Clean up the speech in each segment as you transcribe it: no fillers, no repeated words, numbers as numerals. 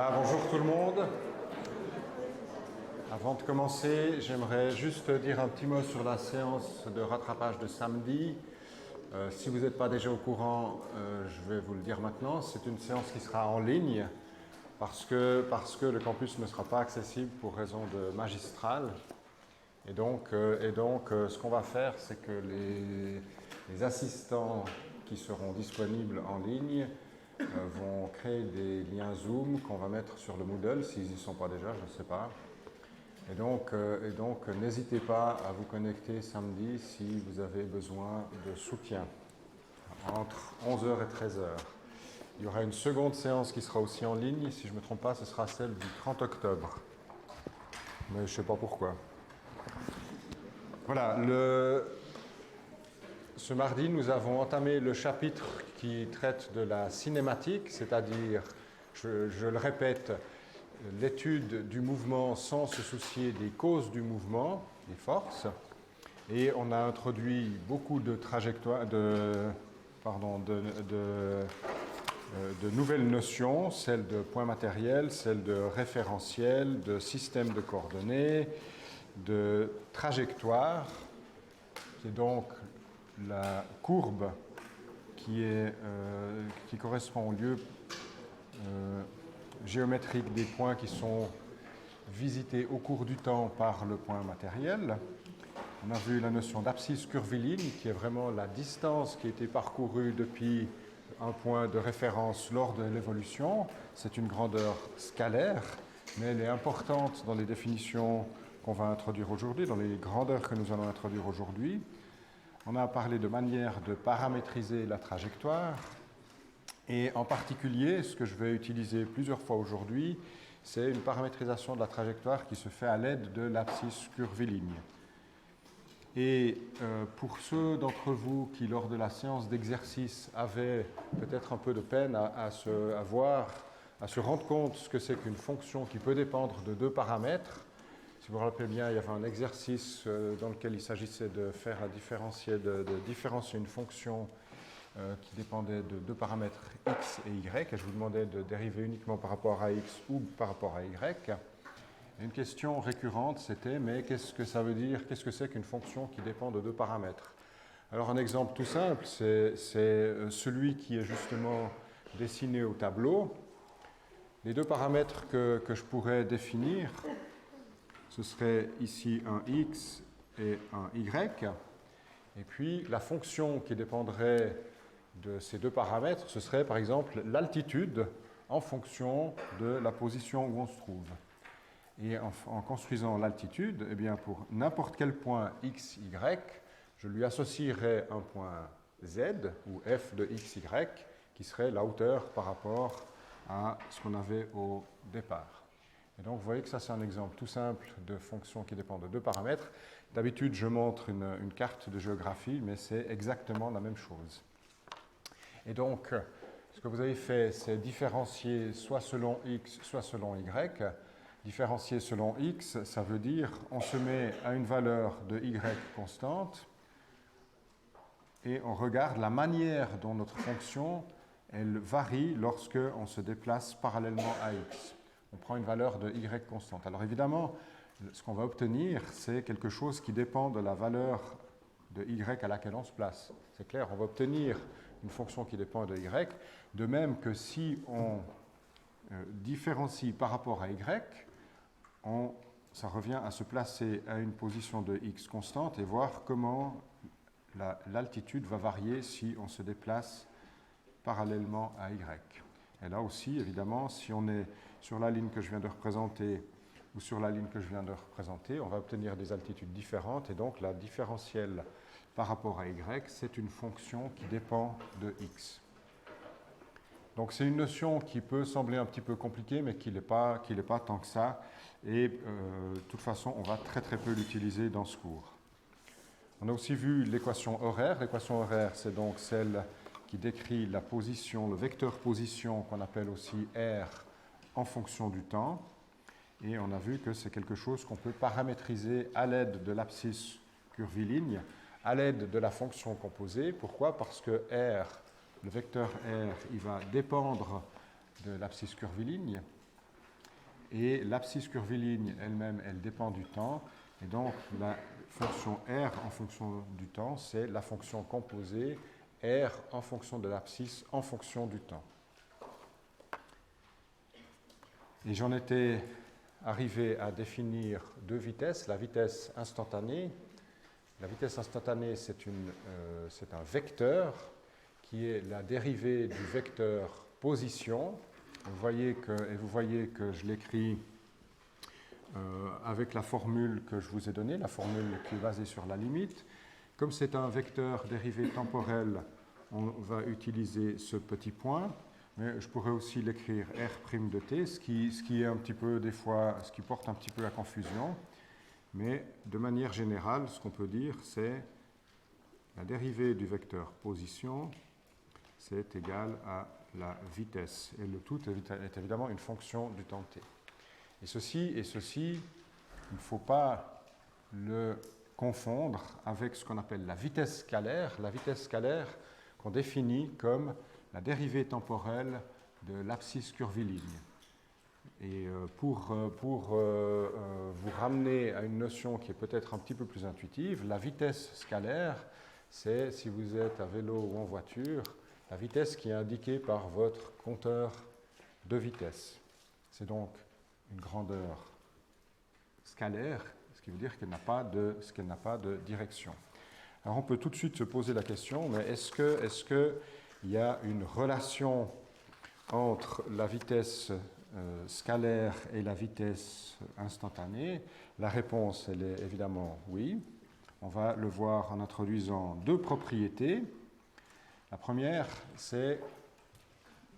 Voilà, bonjour tout le monde. Avant de commencer, j'aimerais juste dire un petit mot sur la séance de rattrapage de samedi. Si vous n'êtes pas déjà au courant, je vais vous le dire maintenant. C'est une séance qui sera en ligne parce que le campus ne sera pas accessible pour raison de magistrale. Et donc, ce qu'on va faire, c'est que les assistants qui seront disponibles en ligne vont créer des liens Zoom qu'on va mettre sur le Moodle, s'ils n'y sont pas déjà, je ne sais pas. Et donc, n'hésitez pas à vous connecter samedi si vous avez besoin de soutien, entre 11h et 13h. Il y aura une seconde séance qui sera aussi en ligne, si je ne me trompe pas, ce sera celle du 30 octobre. Mais je ne sais pas pourquoi. Voilà, ce mardi, nous avons entamé le chapitre qui traite de la cinématique, c'est-à-dire, je le répète, l'étude du mouvement sans se soucier des causes du mouvement, des forces. Et on a introduit beaucoup de trajectoires, de nouvelles notions, celles de point matériel, celles de référentiel, de système de coordonnées, de trajectoire. C'est donc la courbe qui correspond au lieu géométrique des points qui sont visités au cours du temps par le point matériel. On a vu la notion d'abscisse curviligne, qui est vraiment la distance qui a été parcourue depuis un point de référence lors de l'évolution. C'est une grandeur scalaire, mais elle est importante dans les définitions qu'on va introduire aujourd'hui, dans les grandeurs que nous allons introduire aujourd'hui. On a parlé de manière de paramétriser la trajectoire. Et en particulier, ce que je vais utiliser plusieurs fois aujourd'hui, c'est une paramétrisation de la trajectoire qui se fait à l'aide de l'abscisse curviligne. Et pour ceux d'entre vous qui, lors de la séance d'exercice, avaient peut-être un peu de peine à se rendre compte ce que c'est qu'une fonction qui peut dépendre de deux paramètres, si vous vous rappelez bien, il y avait un exercice dans lequel il s'agissait de faire de différencier une fonction qui dépendait de deux paramètres x et y, et je vous demandais de dériver uniquement par rapport à x ou par rapport à y. Et une question récurrente, c'était, mais qu'est-ce que ça veut dire, qu'est-ce que c'est qu'une fonction qui dépend de deux paramètres? Alors un exemple tout simple, c'est celui qui est justement dessiné au tableau. Les deux paramètres que je pourrais définir, ce serait ici un x et un y. Et puis la fonction qui dépendrait de ces deux paramètres, ce serait par exemple l'altitude en fonction de la position où on se trouve. Et en construisant l'altitude, eh bien pour n'importe quel point x, y, je lui associerais un point z, ou f de x, y, qui serait la hauteur par rapport à ce qu'on avait au départ. Et donc vous voyez que ça c'est un exemple tout simple de fonction qui dépend de deux paramètres. D'habitude je montre une carte de géographie, mais c'est exactement la même chose. Et donc ce que vous avez fait, c'est différencier soit selon x, soit selon y. Différencier selon x, ça veut dire on se met à une valeur de y constante et on regarde la manière dont notre fonction elle varie lorsque on se déplace parallèlement à x. On prend une valeur de y constante. Alors évidemment, ce qu'on va obtenir, c'est quelque chose qui dépend de la valeur de y à laquelle on se place. C'est clair, on va obtenir une fonction qui dépend de y, de même que si on différencie par rapport à y, ça revient à se placer à une position de x constante et voir comment l'altitude va varier si on se déplace parallèlement à y. Et là aussi, évidemment, si on est sur la ligne que je viens de représenter ou sur la ligne que je viens de représenter, on va obtenir des altitudes différentes et donc la différentielle par rapport à y, c'est une fonction qui dépend de x. Donc c'est une notion qui peut sembler un petit peu compliquée, mais qui n'est pas tant que ça. Et de toute façon, on va très peu l'utiliser dans ce cours. On a aussi vu l'équation horaire. L'équation horaire, c'est donc celle qui décrit la position, le vecteur position qu'on appelle aussi r en fonction du temps. Et on a vu que c'est quelque chose qu'on peut paramétriser à l'aide de l'abscisse curviligne, à l'aide de la fonction composée. Pourquoi? Parce que r, le vecteur r, il va dépendre de l'abscisse curviligne. et l'abscisse curviligne elle-même, elle dépend du temps, et donc la fonction r en fonction du temps, c'est la fonction composée r en fonction de l'abscisse en fonction du temps. Et j'en étais arrivé à définir deux vitesses, la vitesse instantanée. La vitesse instantanée, c'est un vecteur qui est la dérivée du vecteur position. Vous voyez que je l'écris avec la formule que je vous ai donnée, la formule qui est basée sur la limite. Comme c'est un vecteur dérivé temporel, on va utiliser ce petit point, mais je pourrais aussi l'écrire r' de t, ce qui est un petit peu, des fois, ce qui porte un petit peu à confusion. Mais de manière générale, ce qu'on peut dire, c'est la dérivée du vecteur position, c'est égal à la vitesse. Et le tout est évidemment une fonction du temps t. Et ceci, il ne faut pas le confondre avec ce qu'on appelle la vitesse scalaire qu'on définit comme la dérivée temporelle de l'abscisse curviligne. Et pour vous ramener à une notion qui est peut-être un petit peu plus intuitive, la vitesse scalaire, c'est, si vous êtes à vélo ou en voiture, la vitesse qui est indiquée par votre compteur de vitesse. C'est donc une grandeur scalaire, ce qui veut dire qu'elle n'a pas de direction. Alors on peut tout de suite se poser la question, mais est-ce qu'il y a une relation entre la vitesse scalaire et la vitesse instantanée? La réponse, elle est évidemment oui. On va le voir en introduisant deux propriétés. La première, c'est,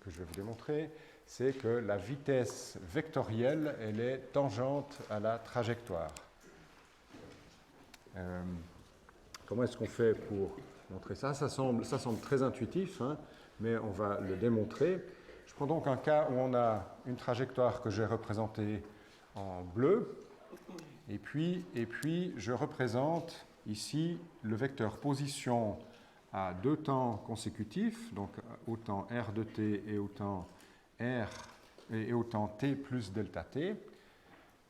que je vais vous démontrer, c'est que la vitesse vectorielle, elle est tangente à la trajectoire. Comment est-ce qu'on fait pour montrer ça? Ça semble très intuitif, hein, mais on va le démontrer. Je prends donc un cas où on a une trajectoire que j'ai représentée en bleu, et puis je représente ici le vecteur position à deux temps consécutifs, donc autant r de t et autant t plus delta t.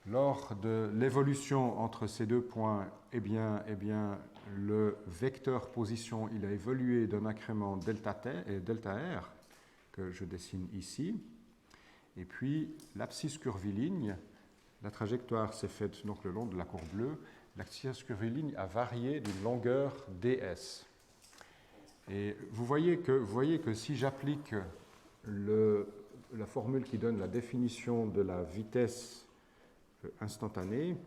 Lors de l'évolution entre ces deux points, eh bien, le vecteur position il a évolué d'un incrément delta r que je dessine ici. Et puis l'abscisse curviligne, la trajectoire s'est faite donc le long de la courbe bleue. L'abscisse curviligne a varié d'une longueur ds. Et vous voyez que si j'applique la formule qui donne la définition de la vitesse instantanée,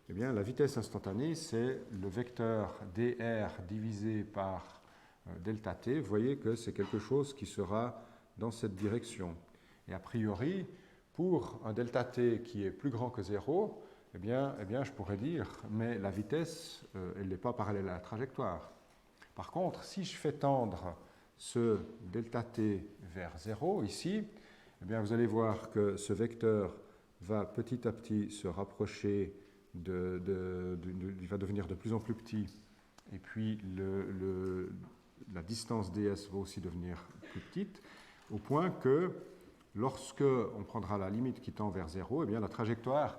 eh bien, la vitesse instantanée, c'est le vecteur dr divisé par delta t. Vous voyez que c'est quelque chose qui sera dans cette direction. Et a priori, pour un delta t qui est plus grand que 0, eh bien, je pourrais dire, mais la vitesse, elle n'est pas parallèle à la trajectoire. Par contre, si je fais tendre ce delta t vers 0 ici, eh bien, vous allez voir que ce vecteur va petit à petit se rapprocher, il va devenir de plus en plus petit, et puis la distance ds va aussi devenir plus petite, au point que lorsque on prendra la limite qui tend vers 0, eh bien, la trajectoire,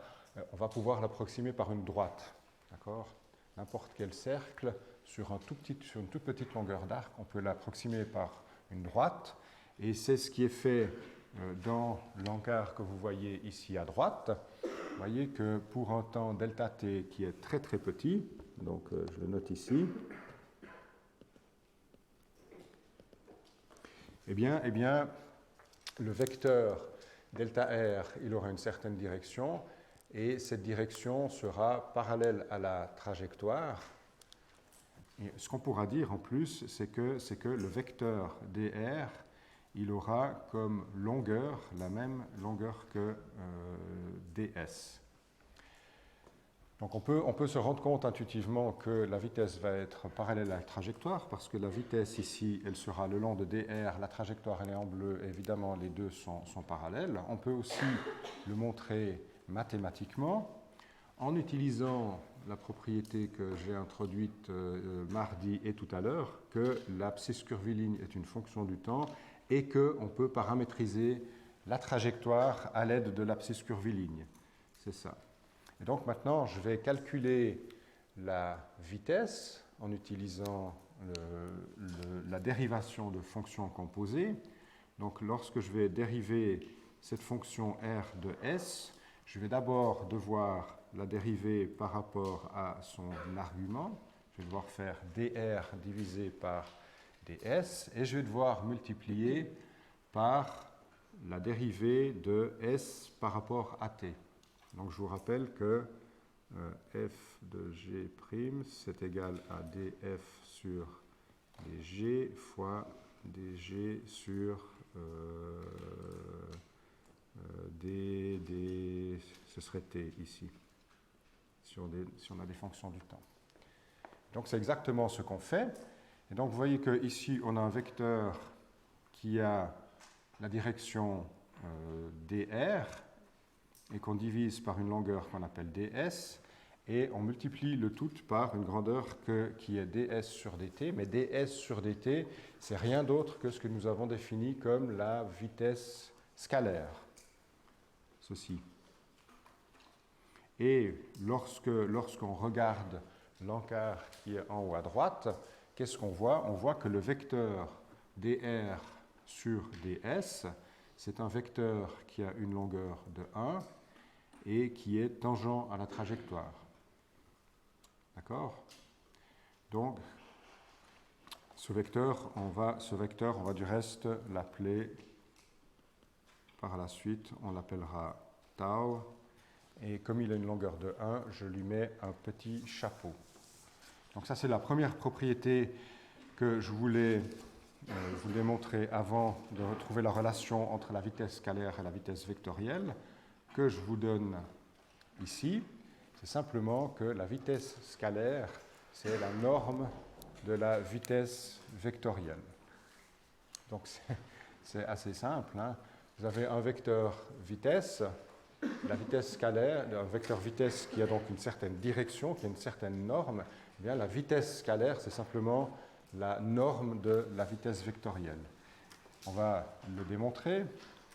on va pouvoir l'approximer par une droite. D'accord ? N'importe quel cercle sur une toute petite longueur d'arc, on peut l'approximer par une droite, et c'est ce qui est fait dans l'encart que vous voyez ici à droite. Vous voyez que pour un temps delta t qui est très très petit, donc je le note ici, eh bien, le vecteur delta r, il aura une certaine direction, et cette direction sera parallèle à la trajectoire. Et ce qu'on pourra dire en plus, c'est que le vecteur dr, il aura comme longueur la même longueur que ds. Donc on peut se rendre compte intuitivement que la vitesse va être parallèle à la trajectoire, parce que la vitesse ici, elle sera le long de dr, la trajectoire elle est en bleu, et évidemment les deux sont parallèles. On peut aussi le montrer mathématiquement en utilisant la propriété que j'ai introduite mardi et tout à l'heure, que l'abscisse curviligne est une fonction du temps et qu'on peut paramétriser la trajectoire à l'aide de l'abscisse curviligne. C'est ça. Et donc maintenant, je vais calculer la vitesse en utilisant la dérivation de fonctions composées. Donc lorsque je vais dériver cette fonction r de s, je vais d'abord devoir la dériver par rapport à son argument. Je vais devoir faire dr divisé par ds et je vais devoir multiplier par la dérivée de s par rapport à t. Donc je vous rappelle que f de g' c'est égal à df sur dg fois dg sur d, ce serait t ici, si on a des fonctions du temps. Donc c'est exactement ce qu'on fait. Et donc vous voyez qu'ici on a un vecteur qui a la direction dr et qu'on divise par une longueur qu'on appelle ds et on multiplie le tout par une grandeur qui est ds sur dt, mais ds sur dt c'est rien d'autre que ce que nous avons défini comme la vitesse scalaire, ceci. Et lorsqu'on regarde l'encart qui est en haut à droite, qu'est-ce qu'on voit? On voit que le vecteur dr sur ds, c'est un vecteur qui a une longueur de 1 et qui est tangent à la trajectoire. D'accord? Donc, ce vecteur, on va du reste l'appeler par la suite, on l'appellera tau. Et comme il a une longueur de 1, je lui mets un petit chapeau. Donc ça, c'est la première propriété que je voulais vous démontrer avant de retrouver la relation entre la vitesse scalaire et la vitesse vectorielle, que je vous donne ici. C'est simplement que la vitesse scalaire, c'est la norme de la vitesse vectorielle. Donc c'est assez simple, hein. Vous avez un vecteur vitesse, la vitesse scalaire, un vecteur vitesse qui a donc une certaine direction, qui a une certaine norme. Eh bien, la vitesse scalaire, c'est simplement la norme de la vitesse vectorielle. On va le démontrer.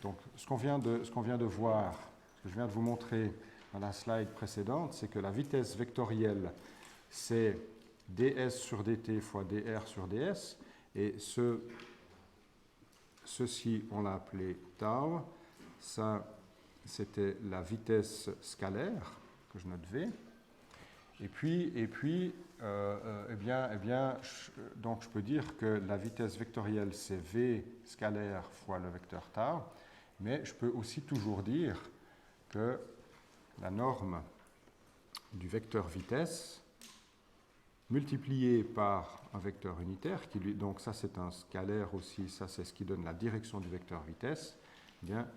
Donc, ce qu'on vient de voir, ce que je viens de vous montrer dans la slide précédente, c'est que la vitesse vectorielle, c'est ds sur dt fois dr sur ds, et ceci, on l'a appelé tau. Ça, c'était la vitesse scalaire que je note V. Et puis donc je peux dire que la vitesse vectorielle, c'est V scalaire fois le vecteur tau, mais je peux aussi toujours dire que la norme du vecteur vitesse multiplié par un vecteur unitaire, donc ça c'est un scalaire aussi, ça c'est ce qui donne la direction du vecteur vitesse, eh bien,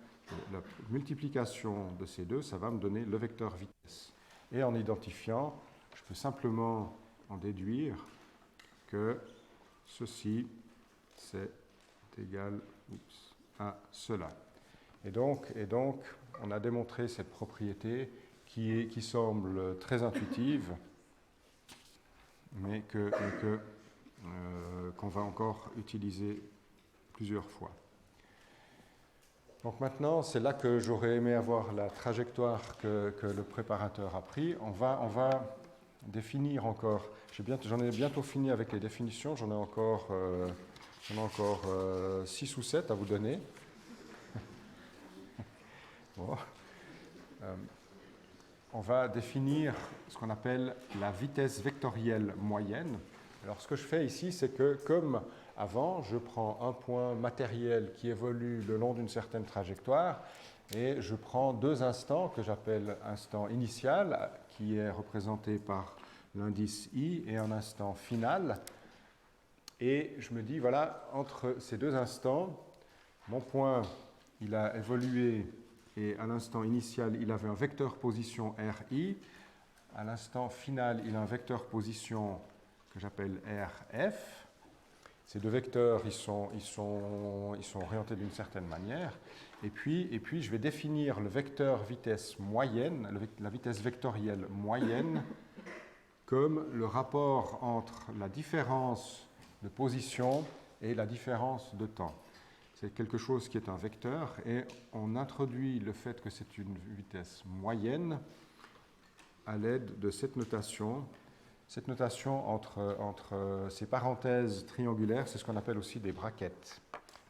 la multiplication de ces deux, ça va me donner le vecteur vitesse. Et en identifiant, je peux simplement en déduire que ceci, c'est égal à cela. Et donc, on a démontré cette propriété qui semble très intuitive, mais qu'on va encore utiliser plusieurs fois. Donc maintenant, c'est là que j'aurais aimé avoir la trajectoire que le préparateur a pris. On va définir encore. J'en ai bientôt fini avec les définitions. J'en ai encore 6 ou 7 à vous donner. Bon. On va définir ce qu'on appelle la vitesse vectorielle moyenne. Alors ce que je fais ici, c'est que comme avant, je prends un point matériel qui évolue le long d'une certaine trajectoire et je prends deux instants que j'appelle instant initial, qui est représenté par l'indice i, et un instant final. Et je me dis, voilà, entre ces deux instants, mon point, il a évolué. Et à l'instant initial, il avait un vecteur position RI. À l'instant final, il a un vecteur position que j'appelle RF. Ces deux vecteurs, ils sont orientés d'une certaine manière. Et puis, je vais définir le vecteur vitesse moyenne, la vitesse vectorielle moyenne, comme le rapport entre la différence de position et la différence de temps. c'est quelque chose qui est un vecteur, et on introduit le fait que c'est une vitesse moyenne à l'aide de cette notation. Cette notation entre ces parenthèses triangulaires, c'est ce qu'on appelle aussi des brackets.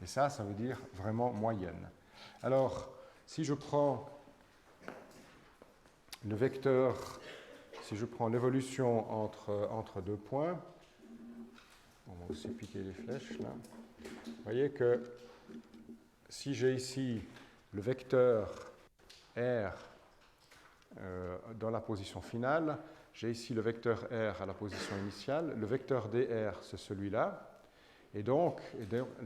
Et ça veut dire vraiment moyenne. Alors, si je prends le vecteur, si je prends l'évolution entre deux points, on va aussi piquer les flèches là. Vous voyez que si j'ai ici le vecteur R dans la position finale, j'ai ici le vecteur R à la position initiale, le vecteur dr c'est celui-là, et donc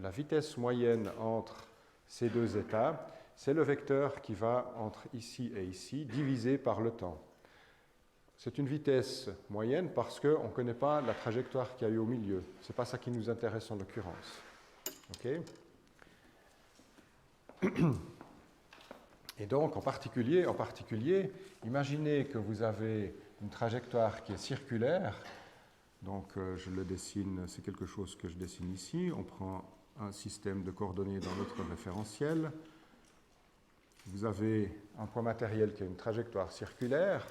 la vitesse moyenne entre ces deux états, c'est le vecteur qui va entre ici et ici, divisé par le temps. C'est une vitesse moyenne parce qu'on ne connaît pas la trajectoire qu'il y a eu au milieu. Ce n'est pas ça qui nous intéresse en l'occurrence. Okay. Et donc, en particulier, imaginez que vous avez une trajectoire qui est circulaire. Donc, je le dessine, c'est quelque chose que je dessine ici. On prend un système de coordonnées dans notre référentiel. Vous avez un point matériel qui a une trajectoire circulaire.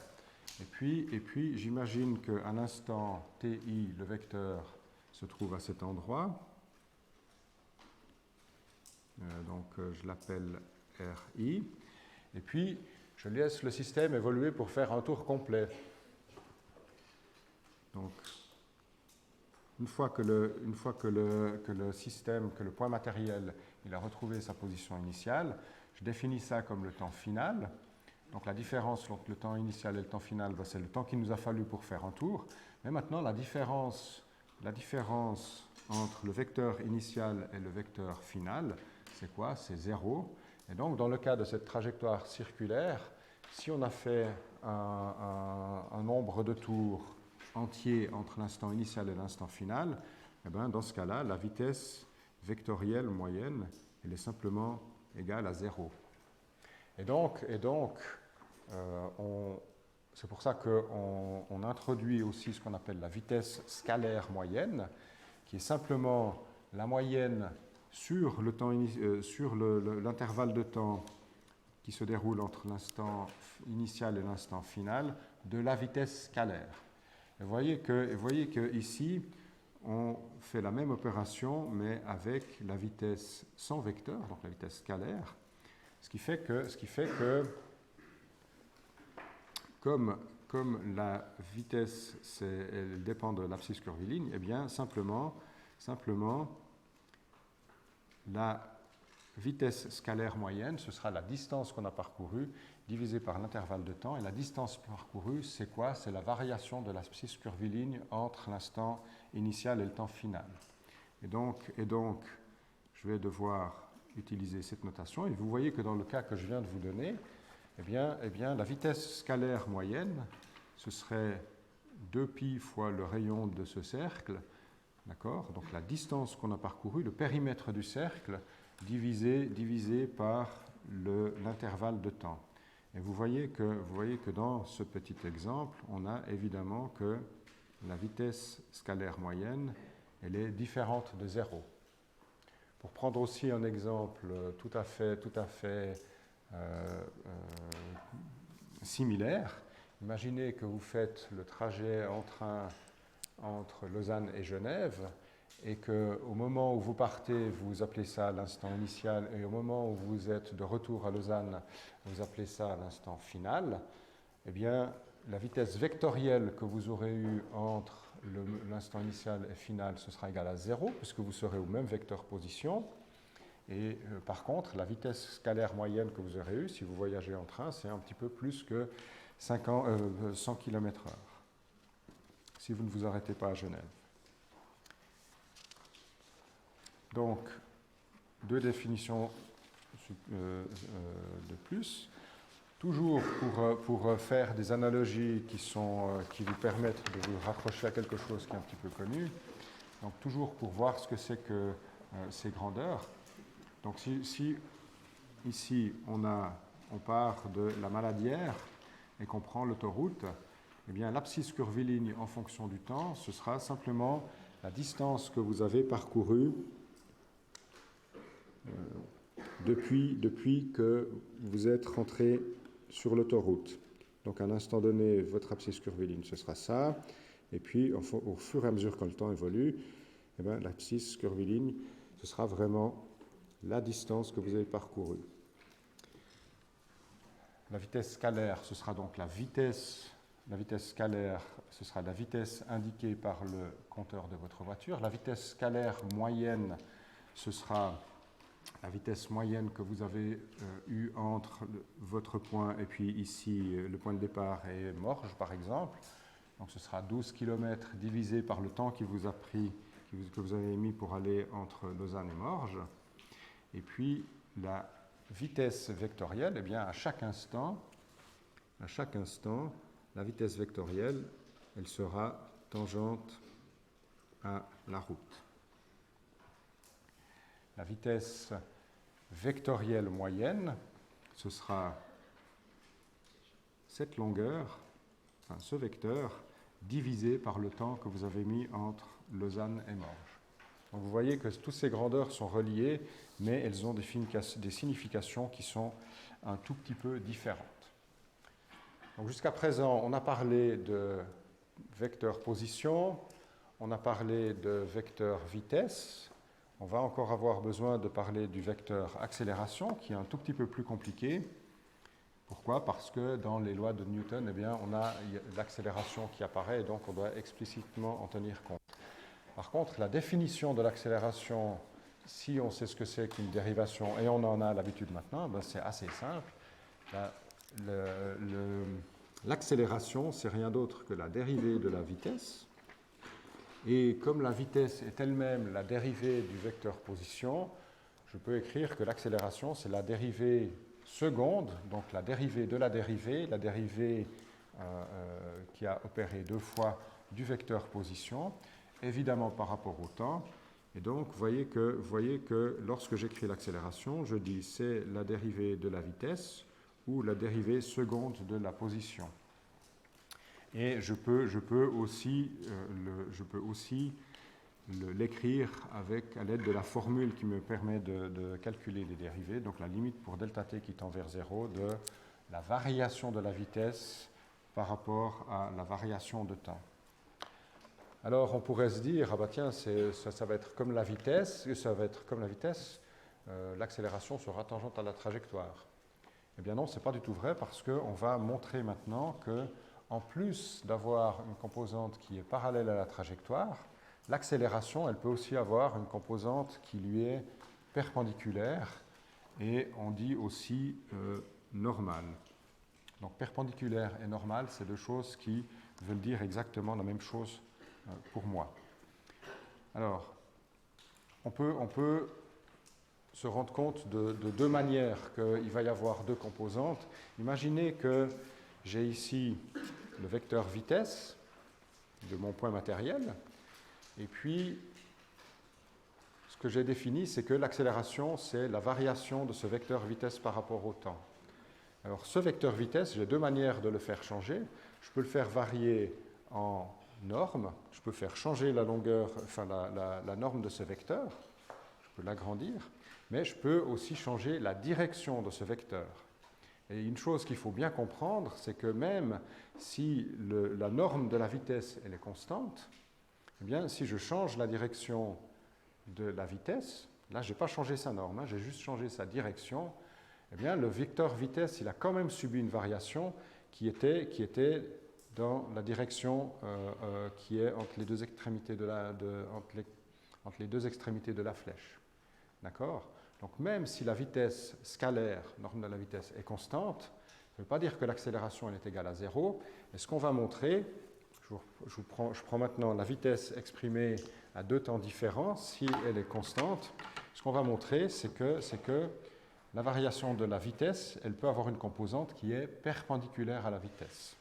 Et puis j'imagine qu'à l'instant TI, le vecteur se trouve à cet endroit. Donc, je l'appelle RI. Et puis, je laisse le système évoluer pour faire un tour complet. Donc, une fois que le système, que le point matériel, il a retrouvé sa position initiale, je définis ça comme le temps final. Donc, la différence entre le temps initial et le temps final, c'est le temps qu'il nous a fallu pour faire un tour. Mais maintenant, la différence entre le vecteur initial et le vecteur final, c'est quoi? C'est 0. Et donc, dans le cas de cette trajectoire circulaire, si on a fait un nombre de tours entier entre l'instant initial et l'instant final, eh bien, dans ce cas-là, la vitesse vectorielle moyenne, elle est simplement égale à 0. Et donc c'est pour ça qu'on introduit aussi ce qu'on appelle la vitesse scalaire moyenne, qui est simplement la moyenne sur l'intervalle de temps qui se déroule entre l'instant initial et l'instant final de la vitesse scalaire. Et vous voyez que ici, on fait la même opération, mais avec la vitesse sans vecteur, donc la vitesse scalaire, ce qui fait que comme la vitesse elle dépend de l'abscisse curviligne, eh bien simplement la vitesse scalaire moyenne, ce sera la distance qu'on a parcourue divisée par l'intervalle de temps. Et la distance parcourue, c'est quoi? C'est la variation de l'abscisse curviligne entre l'instant initial et le temps final. Et donc, je vais devoir utiliser cette notation. Et vous voyez que dans le cas que je viens de vous donner, eh bien, la vitesse scalaire moyenne, ce serait 2π fois le rayon de ce cercle, d'accord? Donc la distance qu'on a parcourue, le périmètre du cercle, divisé par l'intervalle de temps. Et vous voyez que dans ce petit exemple, on a évidemment que la vitesse scalaire moyenne, elle est différente de 0. Pour prendre aussi un exemple tout à fait similaire, imaginez que vous faites le trajet en train entre Lausanne et Genève, et qu'au moment où vous partez, vous appelez ça l'instant initial, et au moment où vous êtes de retour à Lausanne, vous appelez ça l'instant final, eh bien, la vitesse vectorielle que vous aurez eue entre l'instant initial et final, ce sera égal à 0, puisque vous serez au même vecteur position. Et par contre, la vitesse scalaire moyenne que vous aurez eue, si vous voyagez en train, c'est un petit peu plus que 100 km/h, si vous ne vous arrêtez pas à Genève. Donc, deux définitions de plus. Toujours pour faire des analogies qui vous permettent de vous raccrocher à quelque chose qui est un petit peu connu. Donc, toujours pour voir ce que c'est que ces grandeurs. Donc, si ici, on part de la Maladière et qu'on prend l'autoroute, eh bien, l'abscisse curviligne en fonction du temps, ce sera simplement la distance que vous avez parcourue. depuis que vous êtes rentré sur l'autoroute. Donc à un instant donné, votre abscisse curviligne, ce sera ça. Et puis au fur et à mesure que le temps évolue, eh bien, l'abscisse curviligne, ce sera vraiment la distance que vous avez parcourue. La vitesse scalaire, ce sera donc la vitesse scalaire, ce sera la vitesse indiquée par le compteur de votre voiture. La vitesse scalaire moyenne, ce sera la vitesse moyenne que vous avez eue entre votre point et puis ici, le point de départ et Morges, par exemple. Donc ce sera 12 km divisé par le temps qui vous a pris, que vous avez mis pour aller entre Lausanne et Morges. Et puis la vitesse vectorielle, eh bien à chaque instant, la vitesse vectorielle, elle sera tangente à la route. La vitesse vectorielle moyenne, ce sera cette longueur, enfin ce vecteur, divisé par le temps que vous avez mis entre Lausanne et Morges. Donc vous voyez que toutes ces grandeurs sont reliées, mais elles ont des significations qui sont un tout petit peu différentes. Donc jusqu'à présent, on a parlé de vecteur position, on a parlé de vecteur vitesse. On va encore avoir besoin de parler du vecteur accélération, qui est un tout petit peu plus compliqué. Pourquoi? Parce que dans les lois de Newton, eh bien, on a l'accélération qui apparaît, et donc on doit explicitement en tenir compte. Par contre, la définition de l'accélération, si on sait ce que c'est qu'une dérivation, et on en a l'habitude maintenant, ben c'est assez simple. L'accélération, c'est rien d'autre que la dérivée de la vitesse. Et comme la vitesse est elle-même la dérivée du vecteur position, je peux écrire que l'accélération, c'est la dérivée seconde, donc la dérivée de la dérivée qui a opéré deux fois du vecteur position, évidemment par rapport au temps. Et donc, vous voyez que lorsque j'écris l'accélération, je dis c'est la dérivée de la vitesse ou la dérivée seconde de la position. Et je peux aussi l'écrire à l'aide de la formule qui me permet de calculer les dérivées, donc la limite pour delta t qui tend vers 0 de la variation de la vitesse par rapport à la variation de temps. Alors on pourrait se dire, ah bah tiens, ça va être comme la vitesse, l'accélération sera tangente à la trajectoire. Eh bien non, ce n'est pas du tout vrai parce qu'on va montrer maintenant que en plus d'avoir une composante qui est parallèle à la trajectoire, l'accélération, elle peut aussi avoir une composante qui lui est perpendiculaire et on dit aussi normale. Donc perpendiculaire et normale, c'est deux choses qui veulent dire exactement la même chose pour moi. Alors, on peut se rendre compte de deux manières qu'il va y avoir deux composantes. Imaginez que j'ai ici le vecteur vitesse de mon point matériel, et puis ce que j'ai défini, c'est que l'accélération, c'est la variation de ce vecteur vitesse par rapport au temps. Alors ce vecteur vitesse, j'ai deux manières de le faire changer. Je peux le faire varier en norme, je peux faire changer la longueur, enfin la norme de ce vecteur, je peux l'agrandir, mais je peux aussi changer la direction de ce vecteur. Et une chose qu'il faut bien comprendre, c'est que même si la norme de la vitesse elle est constante, eh bien, si je change la direction de la vitesse, là, je n'ai pas changé sa norme, j'ai juste changé sa direction, eh bien, le vecteur vitesse, il a quand même subi une variation qui était dans la direction qui est entre les deux extrémités de la flèche. D'accord? Donc même si la vitesse scalaire, norme de la vitesse, est constante, ça ne veut pas dire que l'accélération est égale à 0. Et ce qu'on va montrer, je prends maintenant la vitesse exprimée à deux temps différents, si elle est constante, ce qu'on va montrer, c'est que la variation de la vitesse, elle peut avoir une composante qui est perpendiculaire à la vitesse.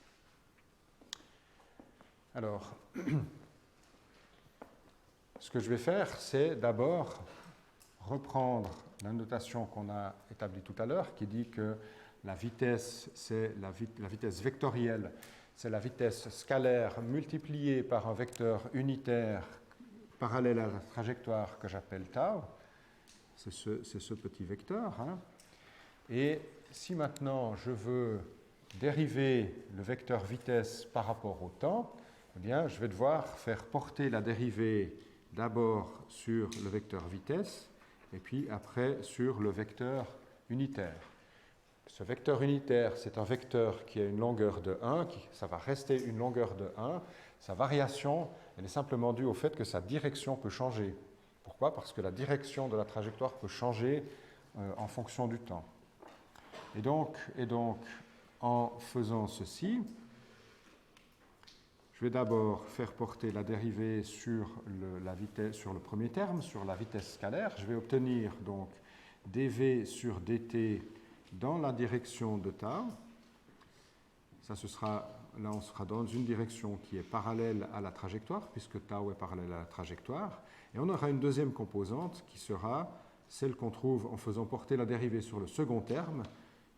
Alors, ce que je vais faire, c'est d'abord reprendre la notation qu'on a établie tout à l'heure, qui dit que la vitesse, c'est la vitesse vectorielle, c'est la vitesse scalaire multipliée par un vecteur unitaire parallèle à la trajectoire que j'appelle tau. c'est ce petit vecteur. Hein. Et si maintenant je veux dériver le vecteur vitesse par rapport au temps, eh bien, je vais devoir faire porter la dérivée d'abord sur le vecteur vitesse et puis après sur le vecteur unitaire. Ce vecteur unitaire, c'est un vecteur qui a une longueur de 1, ça va rester une longueur de 1. Sa variation, elle est simplement due au fait que sa direction peut changer. Pourquoi? Parce que la direction de la trajectoire peut changer en fonction du temps. Et donc, en faisant ceci, je vais d'abord faire porter la dérivée sur le premier terme, sur la vitesse scalaire. Je vais obtenir donc dv sur dt dans la direction de tau. Ça, là, on sera dans une direction qui est parallèle à la trajectoire, puisque tau est parallèle à la trajectoire. Et on aura une deuxième composante qui sera celle qu'on trouve en faisant porter la dérivée sur le second terme,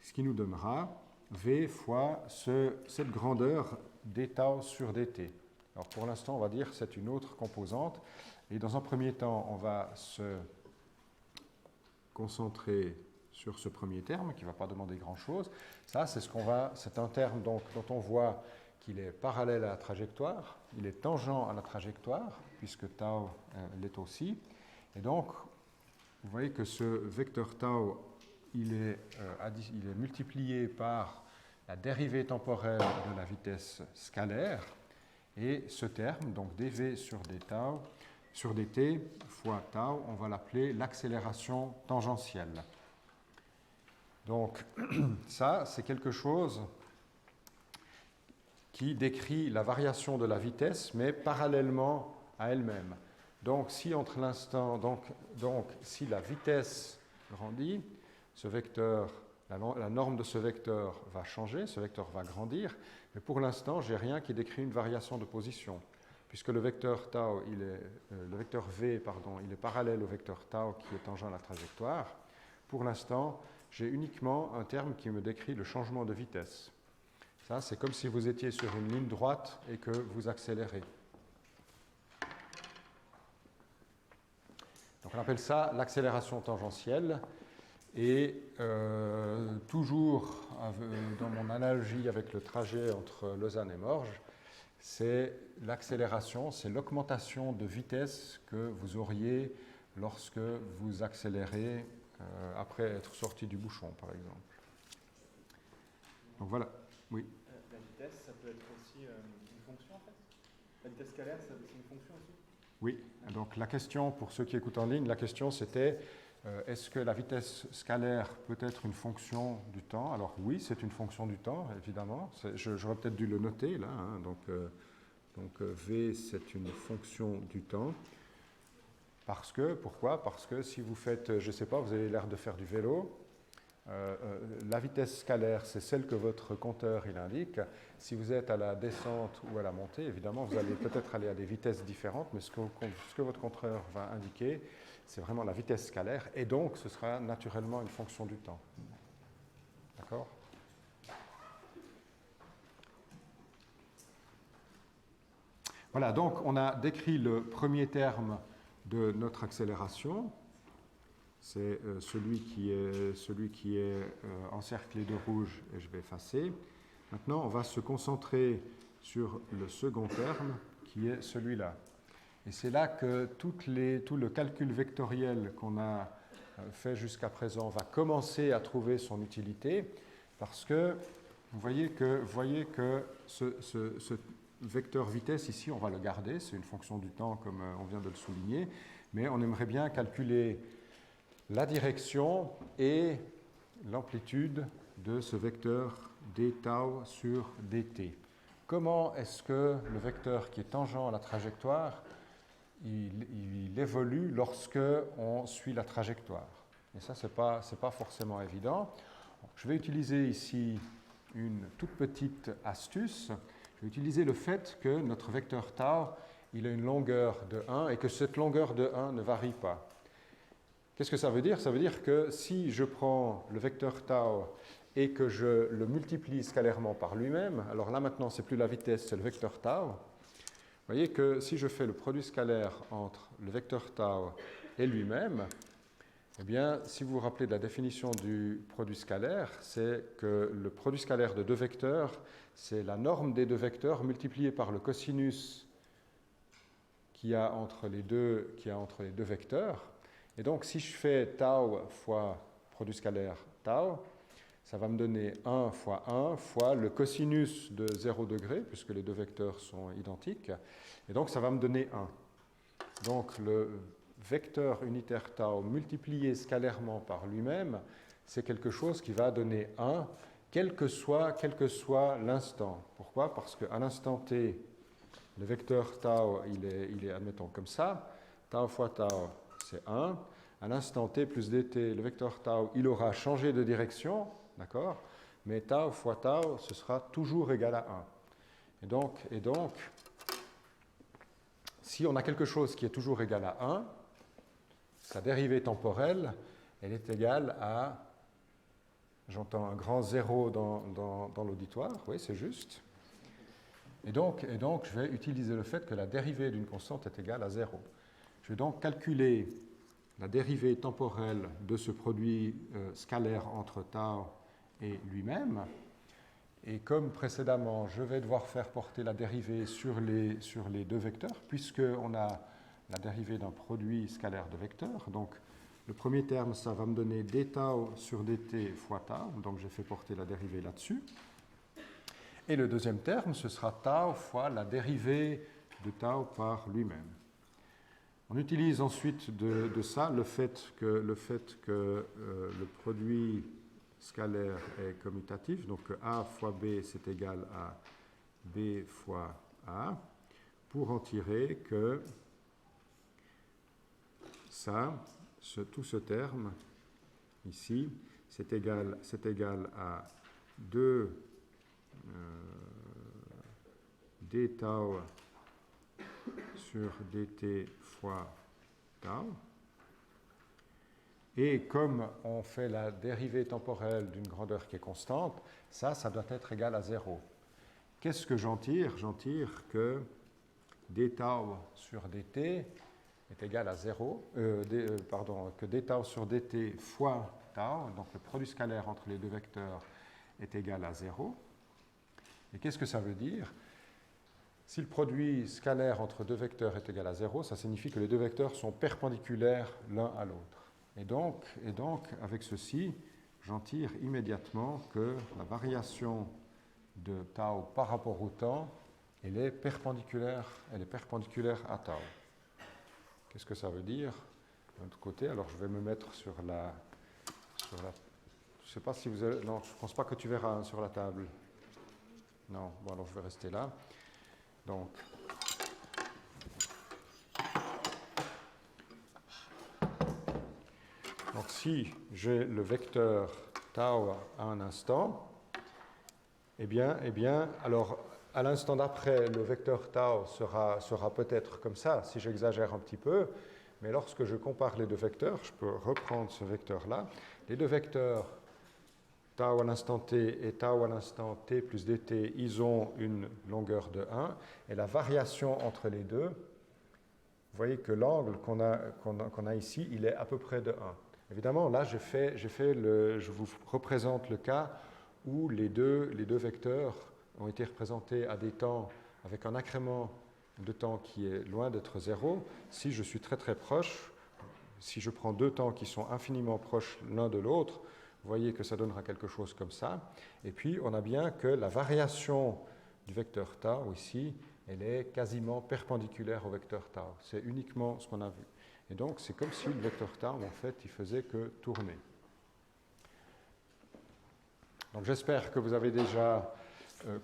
ce qui nous donnera v fois cette grandeur d tau sur dt. Alors pour l'instant, on va dire que c'est une autre composante. Et dans un premier temps, on va se concentrer sur ce premier terme qui ne va pas demander grand-chose. Ça, c'est un terme donc, dont on voit qu'il est parallèle à la trajectoire, il est tangent à la trajectoire, puisque tau l'est aussi. Et donc, vous voyez que ce vecteur tau, il est multiplié par la dérivée temporelle de la vitesse scalaire, et ce terme, donc dv sur dt fois tau, on va l'appeler l'accélération tangentielle. Donc ça, c'est quelque chose qui décrit la variation de la vitesse, mais parallèlement à elle-même. Donc si entre l'instant, si la vitesse grandit, ce vecteur, la norme de ce vecteur va changer, ce vecteur va grandir, mais pour l'instant, je n'ai rien qui décrit une variation de position, puisque le vecteur tau, le vecteur v, pardon, il est parallèle au vecteur tau qui est tangent à la trajectoire. Pour l'instant, j'ai uniquement un terme qui me décrit le changement de vitesse. Ça, c'est comme si vous étiez sur une ligne droite et que vous accélérez. Donc on appelle ça l'accélération tangentielle. Et toujours dans mon analogie avec le trajet entre Lausanne et Morges, c'est l'accélération, c'est l'augmentation de vitesse que vous auriez lorsque vous accélérez après être sorti du bouchon, par exemple. Donc voilà, oui. La vitesse, ça peut être aussi une fonction en fait? La vitesse scalaire, c'est une fonction aussi? Oui, donc la question, pour ceux qui écoutent en ligne, la question c'était est-ce que la vitesse scalaire peut être une fonction du temps? Alors oui, c'est une fonction du temps, évidemment. J'aurais peut-être dû le noter là. Hein. Donc v, c'est une fonction du temps. Pourquoi? Parce que si vous faites, je ne sais pas, vous avez l'air de faire du vélo, la vitesse scalaire, c'est celle que votre compteur il indique. Si vous êtes à la descente ou à la montée, évidemment, vous allez peut-être aller à des vitesses différentes, mais ce que votre compteur va indiquer, c'est vraiment la vitesse scalaire, et donc ce sera naturellement une fonction du temps. D'accord? Voilà, donc on a décrit le premier terme de notre accélération. C'est celui qui est encerclé de rouge, et je vais effacer. Maintenant, on va se concentrer sur le second terme, qui est celui-là. Et c'est là que tout le calcul vectoriel qu'on a fait jusqu'à présent va commencer à trouver son utilité, parce que vous voyez que ce vecteur vitesse ici, on va le garder, c'est une fonction du temps comme on vient de le souligner, mais on aimerait bien calculer la direction et l'amplitude de ce vecteur d tau sur dt. Comment est-ce que le vecteur qui est tangent à la trajectoire, il évolue lorsque on suit la trajectoire? Et ça, c'est pas forcément évident. Je vais utiliser ici une toute petite astuce. Je vais utiliser le fait que notre vecteur tau, il a une longueur de 1 et que cette longueur de 1 ne varie pas. Qu'est-ce que ça veut dire? Ça veut dire que si je prends le vecteur tau et que je le multiplie scalairement par lui-même, alors là maintenant, ce n'est plus la vitesse, c'est le vecteur tau. Vous voyez que si je fais le produit scalaire entre le vecteur tau et lui-même, Eh bien, si vous vous rappelez de la définition du produit scalaire, c'est que le produit scalaire de deux vecteurs, c'est la norme des deux vecteurs multipliée par le cosinus qu'il y a entre les deux vecteurs. Et donc, si je fais tau fois produit scalaire tau, ça va me donner 1 fois 1 fois le cosinus de 0 degré, puisque les deux vecteurs sont identiques. Et donc, ça va me donner 1. Donc, le vecteur unitaire tau multiplié scalairement par lui-même, c'est quelque chose qui va donner 1, quel que soit l'instant. Pourquoi? Parce qu'à l'instant t, le vecteur tau, il est, admettons, comme ça. Tau fois tau, c'est 1. À l'instant t plus dt, le vecteur tau, il aura changé de direction, d'accord? Mais tau fois tau, ce sera toujours égal à 1. Et donc, si on a quelque chose qui est toujours égal à 1, sa dérivée temporelle, elle est égale à, j'entends un grand 0 dans l'auditoire, oui, c'est juste. Et donc, je vais utiliser le fait que la dérivée d'une constante est égale à 0. Je vais donc calculer la dérivée temporelle de ce produit scalaire entre tau et lui-même. Et comme précédemment, je vais devoir faire porter la dérivée sur les deux vecteurs, puisqu'on a la dérivée d'un produit scalaire de vecteurs. Donc, le premier terme, ça va me donner d tau sur dt fois tau. Donc, j'ai fait porter la dérivée là-dessus. Et le deuxième terme, ce sera tau fois la dérivée de tau par lui-même. On utilise ensuite de ça le fait que le produit scalaire est commutatif, donc que A fois B c'est égal à B fois A, pour en tirer que ça, tout ce terme ici, c'est égal à 2 d tau sur dt fois tau. Et comme on fait la dérivée temporelle d'une grandeur qui est constante, ça doit être égal à 0. Qu'est-ce que j'en tire? J'en tire que d tau sur dt est égal à 0, que d tau sur dt fois tau, donc le produit scalaire entre les deux vecteurs, est égal à 0. Et qu'est-ce que ça veut dire? Si le produit scalaire entre deux vecteurs est égal à 0, ça signifie que les deux vecteurs sont perpendiculaires l'un à l'autre. Et donc, avec ceci, j'en tire immédiatement que la variation de tau par rapport au temps, elle est perpendiculaire à tau. Qu'est-ce que ça veut dire? De l'autre côté, alors je vais me mettre sur la je ne sais pas si vous avez, non, je ne pense pas que tu verras sur la table. Non, bon alors je vais rester là. Donc, si j'ai le vecteur tau à un instant, eh bien, alors à l'instant d'après, le vecteur tau sera peut-être comme ça, si j'exagère un petit peu, mais lorsque je compare les deux vecteurs, je peux reprendre ce vecteur-là. Les deux vecteurs tau à l'instant t et tau à l'instant t plus dt, ils ont une longueur de 1, et la variation entre les deux, vous voyez que l'angle qu'on a ici, il est à peu près de 1. Évidemment, là, je vous représente le cas où les deux vecteurs ont été représentés à des temps avec un incrément de temps qui est loin d'être 0. Si je suis très très proche, si je prends deux temps qui sont infiniment proches l'un de l'autre, vous voyez que ça donnera quelque chose comme ça. Et puis, on a bien que la variation du vecteur tau ici, elle est quasiment perpendiculaire au vecteur tau. C'est uniquement ce qu'on a vu. Et donc, c'est comme si le vecteur tau, en fait, il faisait que tourner. Donc, j'espère que vous avez déjà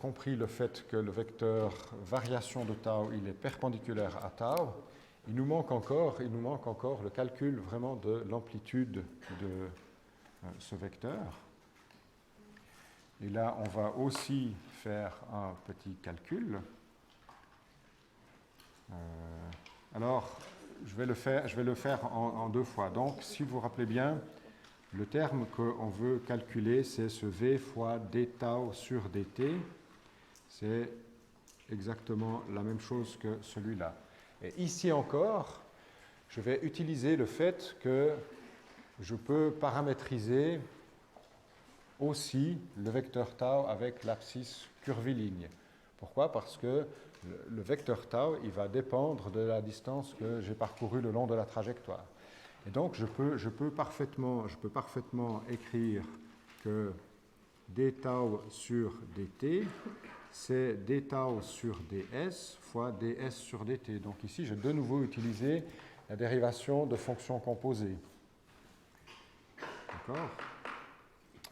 compris le fait que le vecteur variation de tau, il est perpendiculaire à tau. Il nous manque encore le calcul vraiment de l'amplitude de ce vecteur. Et là, on va aussi faire un petit calcul. Alors, je vais le faire en deux fois. Donc, si vous vous rappelez bien, le terme qu'on veut calculer, c'est ce V fois d tau sur dt. C'est exactement la même chose que celui-là. Et ici encore, je vais utiliser le fait que je peux paramétriser aussi le vecteur tau avec l'abscisse curviligne. Pourquoi? Parce que le vecteur tau, il va dépendre de la distance que j'ai parcourue le long de la trajectoire. Et donc, je peux parfaitement écrire que d tau sur dt, c'est d tau sur ds fois ds sur dt. Donc ici, j'ai de nouveau utilisé la dérivation de fonctions composées. D'accord?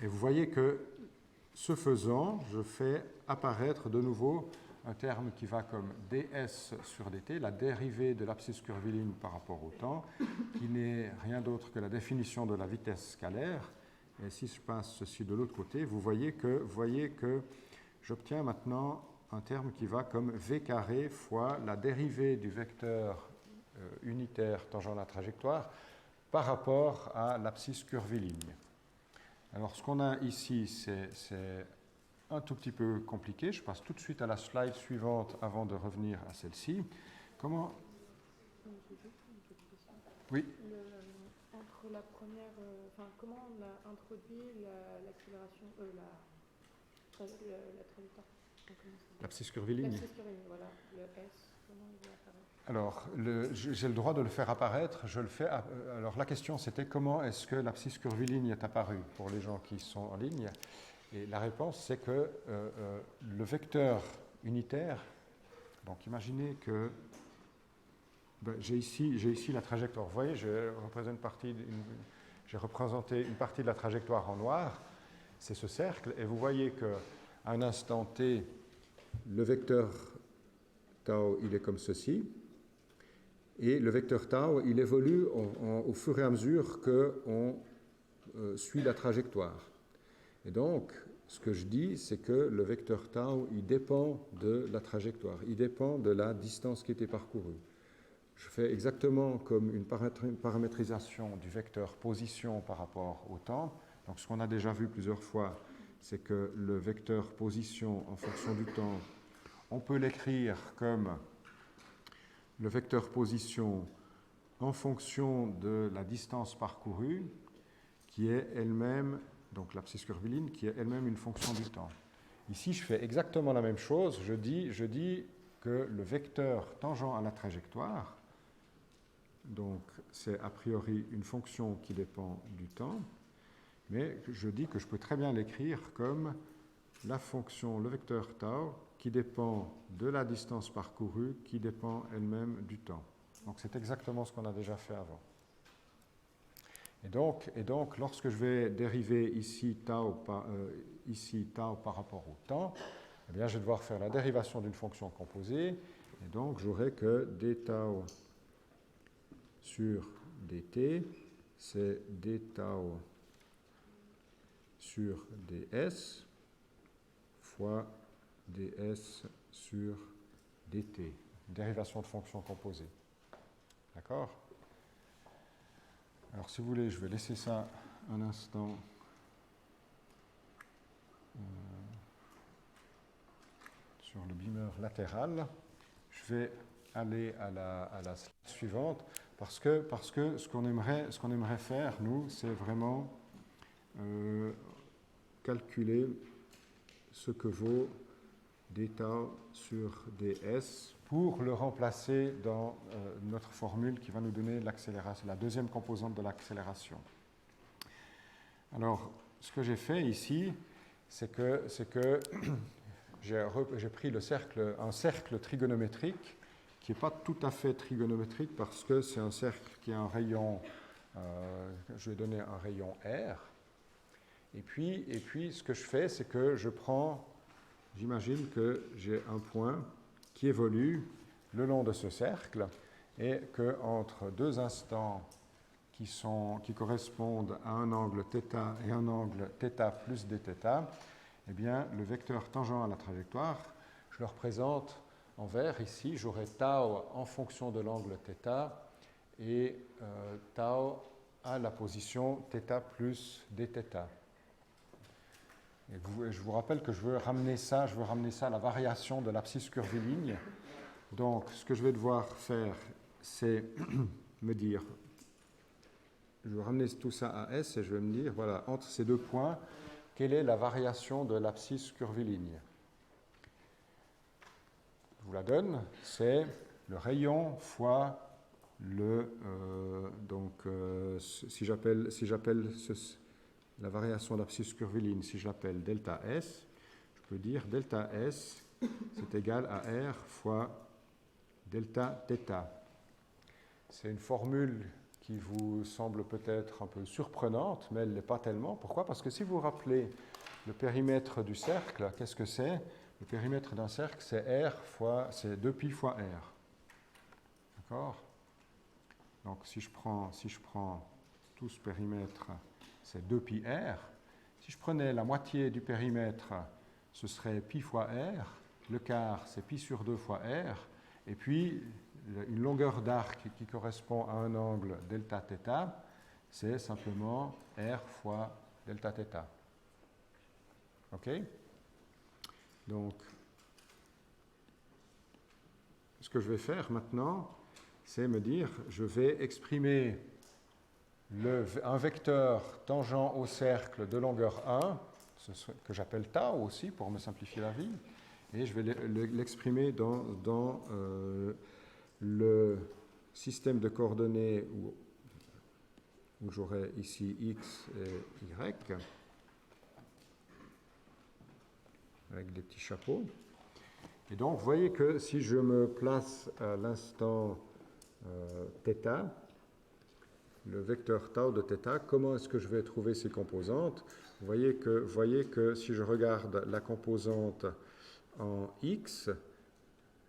Et vous voyez que, ce faisant, je fais apparaître de nouveau un terme qui va comme ds sur dt, la dérivée de l'abscisse curviligne par rapport au temps, qui n'est rien d'autre que la définition de la vitesse scalaire. Et si je passe ceci de l'autre côté, vous voyez que j'obtiens maintenant un terme qui va comme v carré fois la dérivée du vecteur unitaire tangent la trajectoire par rapport à l'abscisse curviligne. Alors, ce qu'on a ici, c'est un tout petit peu compliqué. Je passe tout de suite à la slide suivante avant de revenir à celle-ci. Comment... Oui. Entre la première, comment on a introduit l'accélération, la trajectoire. L'abscisse curviligne. L'abscisse curviligne, voilà. Le S, comment il va apparaître? Alors, j'ai le droit de le faire apparaître. Je le fais. Alors, la question, c'était comment est-ce que l'abscisse curviligne est apparue pour les gens qui sont en ligne. Et la réponse, c'est que le vecteur unitaire, donc imaginez que j'ai ici la trajectoire. Vous voyez, j'ai représenté une partie de la trajectoire en noir. C'est ce cercle. Et vous voyez qu'à un instant t, le vecteur tau, il est comme ceci. Et le vecteur tau, il évolue au fur et à mesure qu'on suit la trajectoire. Et donc, ce que je dis, c'est que le vecteur tau, il dépend de la trajectoire, il dépend de la distance qui était parcourue. Je fais exactement comme une paramétrisation du vecteur position par rapport au temps. Donc, ce qu'on a déjà vu plusieurs fois, c'est que le vecteur position en fonction du temps, on peut l'écrire comme le vecteur position en fonction de la distance parcourue, qui est elle-même, donc l'abscisse curviligne, qui est elle-même une fonction du temps. Ici, je fais exactement la même chose. Je dis que le vecteur tangent à la trajectoire, donc c'est a priori une fonction qui dépend du temps, mais je dis que je peux très bien l'écrire comme la fonction, le vecteur tau, qui dépend de la distance parcourue, qui dépend elle-même du temps. Donc c'est exactement ce qu'on a déjà fait avant. Et donc lorsque je vais dériver ici tau par rapport au temps, eh bien, je vais devoir faire la dérivation d'une fonction composée, et donc j'aurai que d tau sur dt, c'est d tau sur ds fois ds sur dt, dérivation de fonction composée. D'accord? Alors, si vous voulez, je vais laisser ça un instant sur le beamer latéral. Je vais aller à la slide suivante parce que ce qu'on aimerait faire, nous, c'est vraiment calculer ce que vaut d tau sur ds pour le remplacer dans notre formule qui va nous donner l'accélération, la deuxième composante de l'accélération. Alors, ce que j'ai fait ici, c'est que j'ai pris un cercle trigonométrique qui n'est pas tout à fait trigonométrique parce que c'est un cercle qui a un rayon, je vais donner un rayon R. Et puis ce que je fais, c'est que j'imagine que j'ai un point qui évolue le long de ce cercle et qu'entre deux instants qui correspondent à un angle θ et un angle θ plus dθ, eh bien, le vecteur tangent à la trajectoire, je le représente en vert ici. J'aurai tau en fonction de l'angle θ et tau à la position θ plus dθ. Et je vous rappelle que je veux ramener ça à la variation de l'abscisse curviligne. Donc, ce que je vais devoir faire, c'est me dire, vais ramener tout ça à S et je vais me dire, voilà, entre ces deux points, quelle est la variation de l'abscisse curviligne? Je vous la donne, c'est le rayon fois si j'appelle la variation d'abscisse curviligne, si je l'appelle delta S, je peux dire delta S, c'est égal à R fois delta θ. C'est une formule qui vous semble peut-être un peu surprenante, mais elle ne l'est pas tellement. Pourquoi? Parce que si vous vous rappelez le périmètre du cercle, qu'est-ce que c'est? Le périmètre d'un cercle, c'est 2π fois R. D'accord? Donc si je prends tout ce périmètre, c'est 2πr. Si je prenais la moitié du périmètre, ce serait π fois R. Le quart, c'est π sur 2 fois R. Et puis, une longueur d'arc qui correspond à un angle delta θ, c'est simplement R fois delta θ. OK? Donc, ce que je vais faire maintenant, c'est me dire, je vais exprimer un vecteur tangent au cercle de longueur 1, que j'appelle tau aussi, pour me simplifier la vie, et je vais l'exprimer dans le système de coordonnées où j'aurai ici x et y, avec des petits chapeaux. Et donc, vous voyez que si je me place à l'instant θ, le vecteur tau de θ, comment est-ce que je vais trouver ces composantes? Vous voyez que si je regarde la composante en x,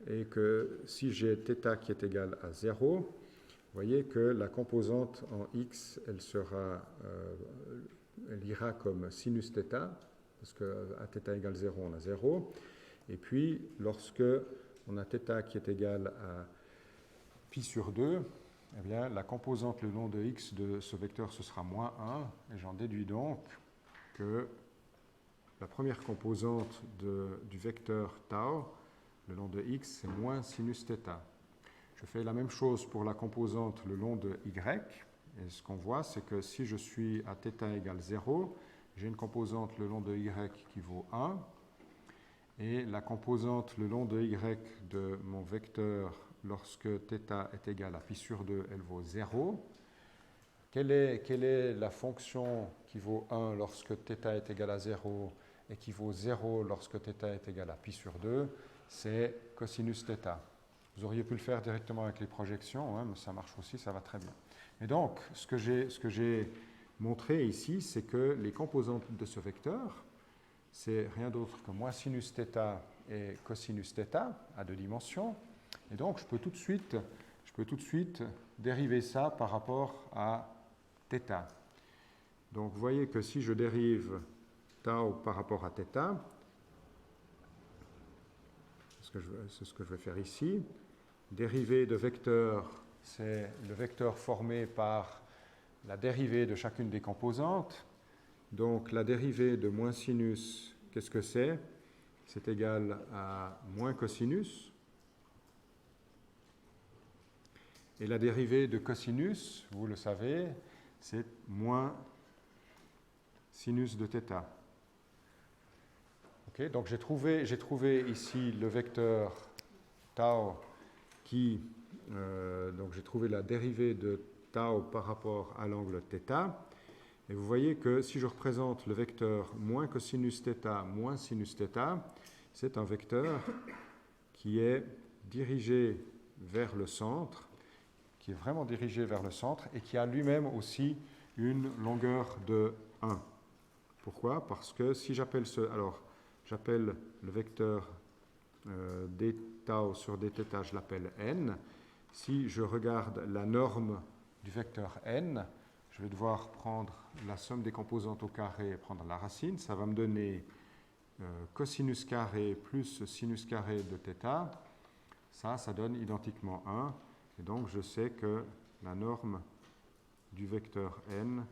et que si j'ai θ qui est égal à 0, vous voyez que la composante en x, elle ira comme sinus θ, parce qu'à θ égale 0, on a 0. Et puis, lorsque on a θ qui est égal à π sur 2, eh bien, la composante le long de x de ce vecteur, ce sera moins 1, et j'en déduis donc que la première composante du vecteur tau, le long de x, c'est moins sinus θ. Je fais la même chose pour la composante le long de y, et ce qu'on voit, c'est que si je suis à θ égale 0, j'ai une composante le long de y qui vaut 1, et la composante le long de y de mon vecteur, lorsque θ est égal à π sur 2, elle vaut 0. Quelle est la fonction qui vaut 1 lorsque θ est égal à 0 et qui vaut 0 lorsque θ est égal à π sur 2? C'est cosinus θ. Vous auriez pu le faire directement avec les projections, hein, mais ça marche aussi, ça va très bien. Et donc, ce que j'ai montré ici, c'est que les composantes de ce vecteur, c'est rien d'autre que moins sinus θ et cosinus θ à 2 dimensions. Et donc, je peux tout de suite dériver ça par rapport à θ. Donc, vous voyez que si je dérive tau par rapport à θ, c'est ce que je vais faire ici. Dérivée de vecteur, c'est le vecteur formé par la dérivée de chacune des composantes. Donc, la dérivée de moins sinus, qu'est-ce que c'est? C'est égal à moins cosinus. Et la dérivée de cosinus, vous le savez, c'est moins sinus de θ. Okay, donc j'ai trouvé ici le vecteur tau donc j'ai trouvé la dérivée de tau par rapport à l'angle θ. Et vous voyez que si je représente le vecteur moins cosinus θ moins sinus θ, c'est un vecteur qui est dirigé vers le centre, qui est vraiment dirigé vers le centre et qui a lui-même aussi une longueur de 1. Pourquoi? Parce que si j'appelle j'appelle le vecteur d tau sur dθ, je l'appelle n. Si je regarde la norme du vecteur n, je vais devoir prendre la somme des composantes au carré et prendre la racine. Ça va me donner cosinus carré plus sinus carré de θ. Ça donne identiquement 1. Et donc, je sais que la norme du vecteur n,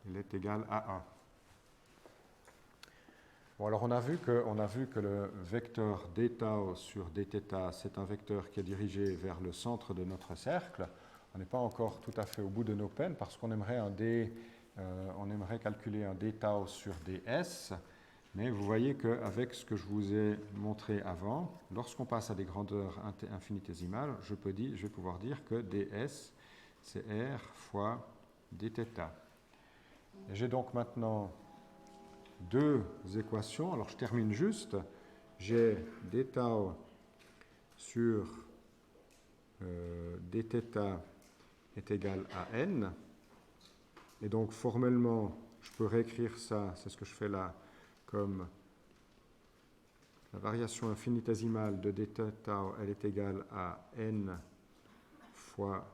elle est égale à 1. Bon, alors on a vu que le vecteur d tau sur dθ, c'est un vecteur qui est dirigé vers le centre de notre cercle. On n'est pas encore tout à fait au bout de nos peines parce qu'on aimerait on aimerait calculer un d tau sur ds, mais vous voyez qu'avec ce que je vous ai montré avant, lorsqu'on passe à des grandeurs infinitésimales, je vais pouvoir dire que ds, c'est r fois dθ. Et j'ai donc maintenant deux équations. Alors je termine juste. J'ai d tau sur dθ est égal à n. Et donc formellement, je peux réécrire ça, c'est ce que je fais là, comme la variation infinitésimale de dθ, elle est égale à n fois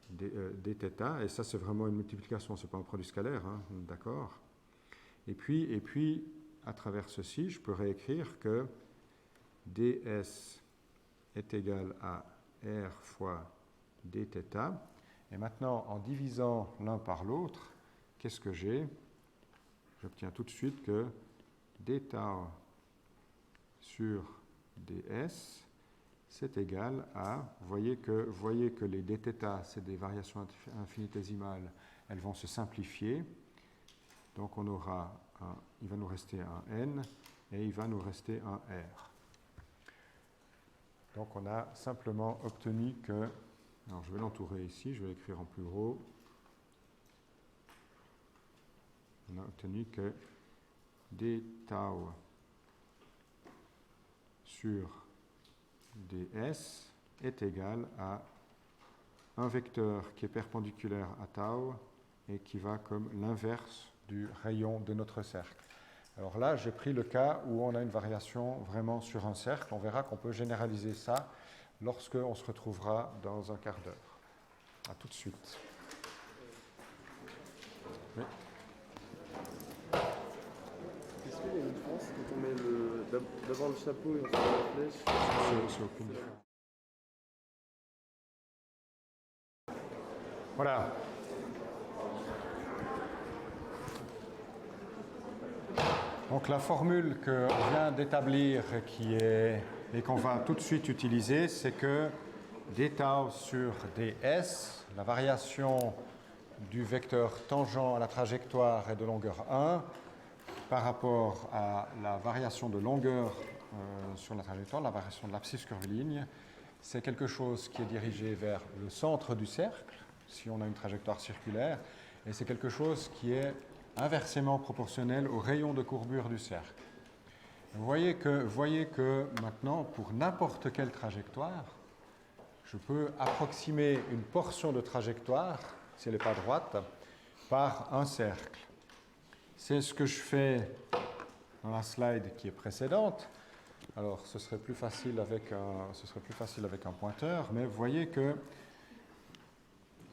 dθ. Et ça, c'est vraiment une multiplication, ce n'est pas un produit scalaire, hein, d'accord. Et puis, à travers ceci, je peux réécrire que ds est égal à r fois dθ. Et maintenant, en divisant l'un par l'autre, qu'est-ce que j'ai? J'obtiens tout de suite que d tau sur ds, c'est égal à, vous voyez que les dθ, c'est des variations infinitésimales, elles vont se simplifier. Donc il va nous rester un n et il va nous rester un r. Donc on a simplement obtenu que, alors je vais l'entourer ici, je vais l'écrire en plus gros. On a obtenu que d tau sur ds est égal à un vecteur qui est perpendiculaire à tau et qui va comme l'inverse du rayon de notre cercle. Alors là, j'ai pris le cas où on a une variation vraiment sur un cercle. On verra qu'on peut généraliser ça lorsqu'on se retrouvera dans un quart d'heure. À tout de suite. Oui. Est-ce qu'il y a une différence quand on met d'abord le chapeau et ensuite la flèche? C'est aucune différence. Voilà. Donc la formule qu'on vient d'établir et qu'on va tout de suite utiliser, c'est que d tau sur ds, la variation du vecteur tangent à la trajectoire est de longueur 1 par rapport à la variation de longueur sur la trajectoire, la variation de l'abscisse curviligne, c'est quelque chose qui est dirigé vers le centre du cercle, si on a une trajectoire circulaire, et c'est quelque chose qui est inversement proportionnel au rayon de courbure du cercle. Vous voyez que maintenant, pour n'importe quelle trajectoire, je peux approximer une portion de trajectoire, si elle n'est pas droite, par un cercle. C'est ce que je fais dans la slide qui est précédente. Alors, ce serait plus facile avec un pointeur, mais vous voyez que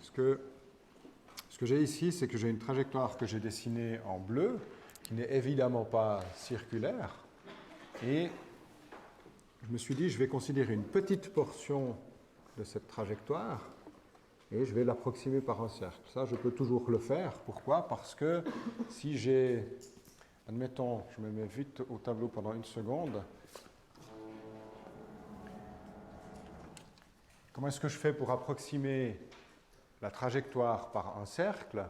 ce que j'ai ici, c'est que j'ai une trajectoire que j'ai dessinée en bleu, qui n'est évidemment pas circulaire. Et je me suis dit, je vais considérer une petite portion de cette trajectoire et je vais l'approximer par un cercle. Ça, je peux toujours le faire. Pourquoi? Parce que si j'ai, admettons, je me mets vite au tableau pendant une seconde. Comment est-ce que je fais pour approximer la trajectoire par un cercle?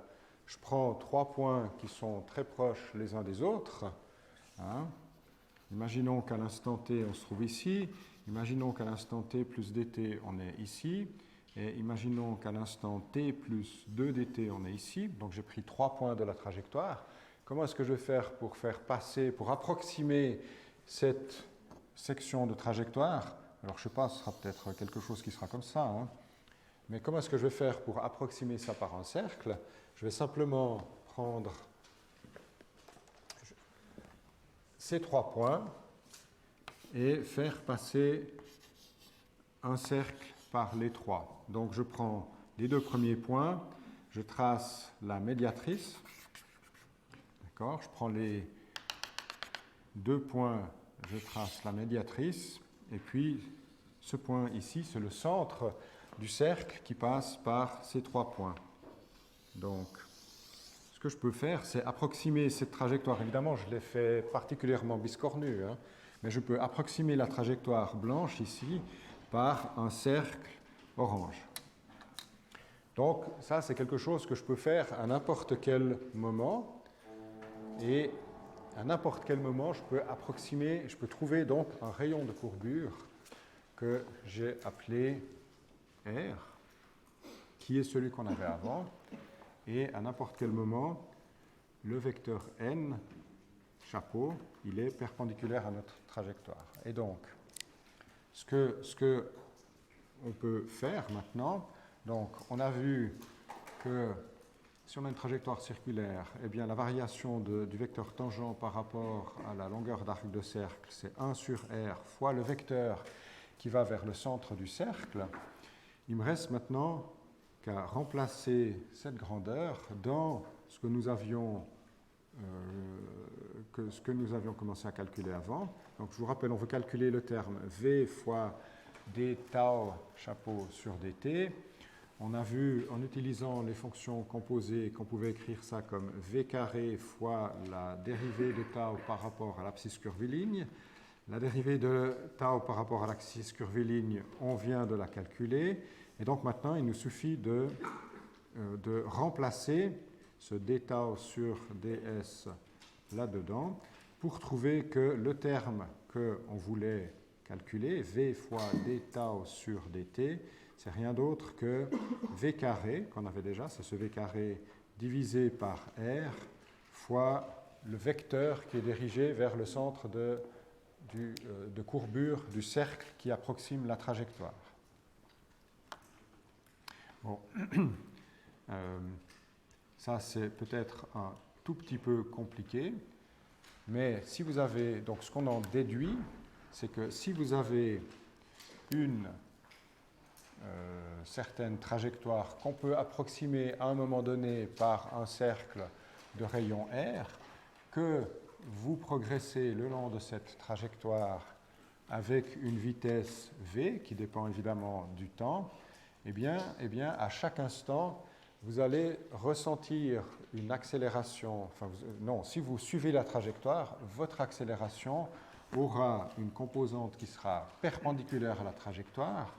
Je prends 3 points qui sont très proches les uns des autres. Hein. Imaginons qu'à l'instant t, on se trouve ici. Imaginons qu'à l'instant t plus dt, on est ici. Et imaginons qu'à l'instant t plus 2 dt, on est ici. Donc j'ai pris 3 points de la trajectoire. Comment est-ce que je vais faire pour approximer cette section de trajectoire? Alors je ne sais pas, ce sera peut-être quelque chose qui sera comme ça. Hein. Mais comment est-ce que je vais faire pour approximer ça par un cercle? Je vais simplement prendre ces 3 points et faire passer un cercle par les 3. Donc je prends les 2 premiers points, je trace la médiatrice. D'accord? Je prends les 2 points, je trace la médiatrice. Et puis ce point ici, c'est le centre du cercle qui passe par ces 3 points. Donc, ce que je peux faire, c'est approximer cette trajectoire. Évidemment, je l'ai fait particulièrement biscornu, hein, mais je peux approximer la trajectoire blanche ici par un cercle orange. Donc ça, c'est quelque chose que je peux faire à n'importe quel moment. Et à n'importe quel moment, je peux approximer, je peux trouver donc un rayon de courbure que j'ai appelé R, qui est celui qu'on avait avant. Et à n'importe quel moment, le vecteur n, chapeau, il est perpendiculaire à notre trajectoire. Et donc, ce que on peut faire maintenant, donc on a vu que si on a une trajectoire circulaire, eh bien la variation du vecteur tangent par rapport à la longueur d'arc de cercle, c'est 1 sur r fois le vecteur qui va vers le centre du cercle. Il me reste maintenant qu'à remplacer cette grandeur dans ce que nous avions commencé à calculer avant. Donc je vous rappelle, on veut calculer le terme v fois d tau chapeau sur dt. On a vu, en utilisant les fonctions composées, qu'on pouvait écrire ça comme v carré fois la dérivée de tau par rapport à l'abscisse curviligne. La dérivée de tau par rapport à l'abscisse curviligne, on vient de la calculer. Et donc maintenant, il nous suffit de remplacer ce d tau sur ds là-dedans pour trouver que le terme qu'on voulait calculer, v fois d tau sur dt, c'est rien d'autre que v carré, qu'on avait déjà, c'est ce v carré divisé par r, fois le vecteur qui est dirigé vers le centre de courbure du cercle qui approxime la trajectoire. Bon. Ça, c'est peut-être un tout petit peu compliqué, mais si vous avez, donc ce qu'on en déduit, c'est que si vous avez une certaine trajectoire qu'on peut approximer à un moment donné par un cercle de rayon R, que vous progressez le long de cette trajectoire avec une vitesse v qui dépend évidemment du temps, eh bien, à chaque instant, vous allez ressentir une accélération, si vous suivez la trajectoire, votre accélération aura une composante qui sera perpendiculaire à la trajectoire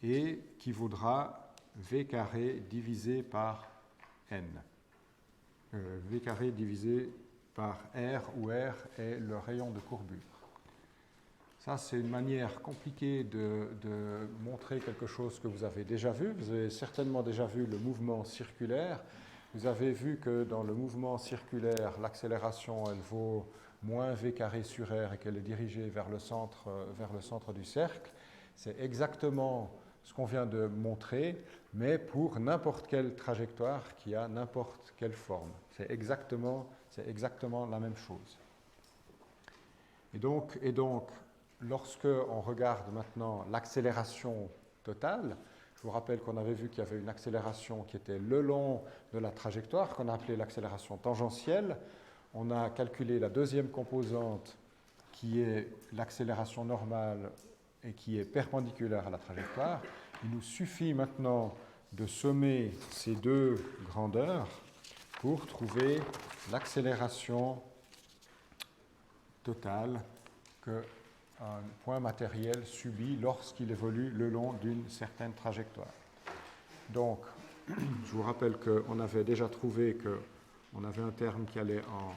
et qui vaudra v carré divisé par n. V carré divisé par r, où r est le rayon de courbure. Ça, c'est une manière compliquée de montrer quelque chose que vous avez déjà vu. Vous avez certainement déjà vu le mouvement circulaire. Vous avez vu que dans le mouvement circulaire, l'accélération, elle vaut moins v carré sur r et qu'elle est dirigée vers le centre du cercle. C'est exactement ce qu'on vient de montrer, mais pour n'importe quelle trajectoire qui a n'importe quelle forme. C'est exactement la même chose. Et donc, lorsque on regarde maintenant l'accélération totale, je vous rappelle qu'on avait vu qu'il y avait une accélération qui était le long de la trajectoire, qu'on a appelée l'accélération tangentielle. On a calculé la deuxième composante qui est l'accélération normale et qui est perpendiculaire à la trajectoire. Il nous suffit maintenant de sommer ces deux grandeurs pour trouver l'accélération totale qu'un point matériel subit lorsqu'il évolue le long d'une certaine trajectoire. Donc, je vous rappelle qu'on avait déjà trouvé qu'on avait un terme qui allait en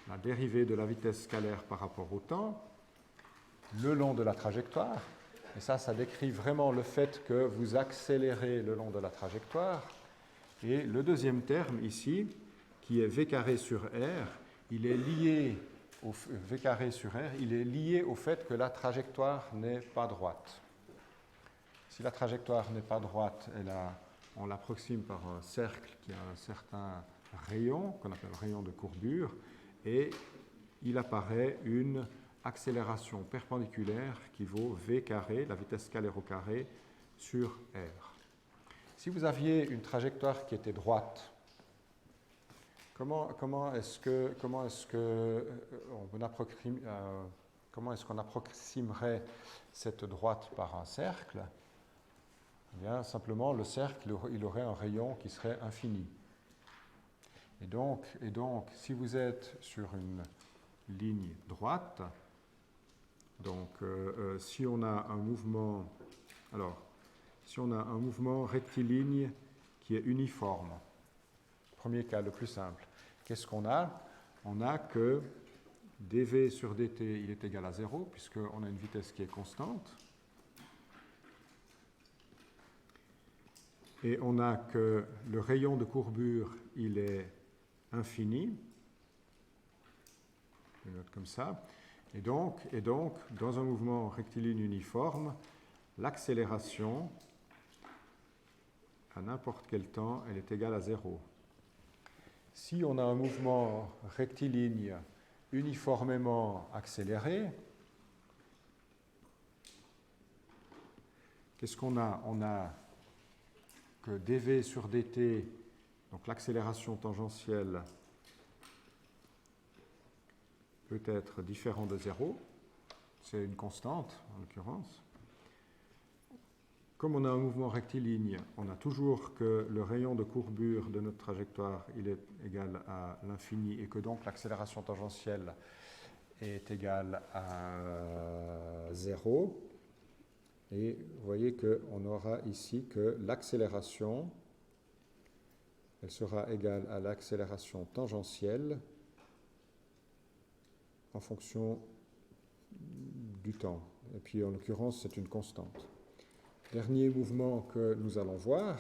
la dérivée de la vitesse scalaire par rapport au temps, le long de la trajectoire. Et ça décrit vraiment le fait que vous accélérez le long de la trajectoire. Et le deuxième terme ici, qui est v carré sur r, il est lié au v carré sur r, il est lié au fait que la trajectoire n'est pas droite. Si la trajectoire n'est pas droite, on l'approxime par un cercle qui a un certain rayon, qu'on appelle rayon de courbure, et il apparaît une accélération perpendiculaire qui vaut v carré, la vitesse scalaire au carré, sur r. Si vous aviez une trajectoire qui était droite, comment est-ce qu'on approximerait cette droite par un cercle? Eh bien, simplement, le cercle, il aurait un rayon qui serait infini. Et donc, si vous êtes sur une ligne droite, donc si on a un mouvement rectiligne qui est uniforme. Premier cas, le plus simple. Qu'est-ce qu'on a? On a que dv sur dt, il est égal à 0, puisqu'on a une vitesse qui est constante. Et on a que le rayon de courbure, il est infini. Je le note comme ça. Et donc, dans un mouvement rectiligne uniforme, l'accélération, à n'importe quel temps, elle est égale à 0. Si on a un mouvement rectiligne uniformément accéléré, qu'est-ce qu'on a? On a que dv sur dt, donc l'accélération tangentielle, peut être différent de 0. C'est une constante, en l'occurrence. Comme on a un mouvement rectiligne, on a toujours que le rayon de courbure de notre trajectoire, il est égal à l'infini et que donc l'accélération tangentielle est égale à 0. Et vous voyez qu'on aura ici que l'accélération, elle sera égale à l'accélération tangentielle en fonction du temps. Et puis en l'occurrence, c'est une constante. Dernier mouvement que nous allons voir,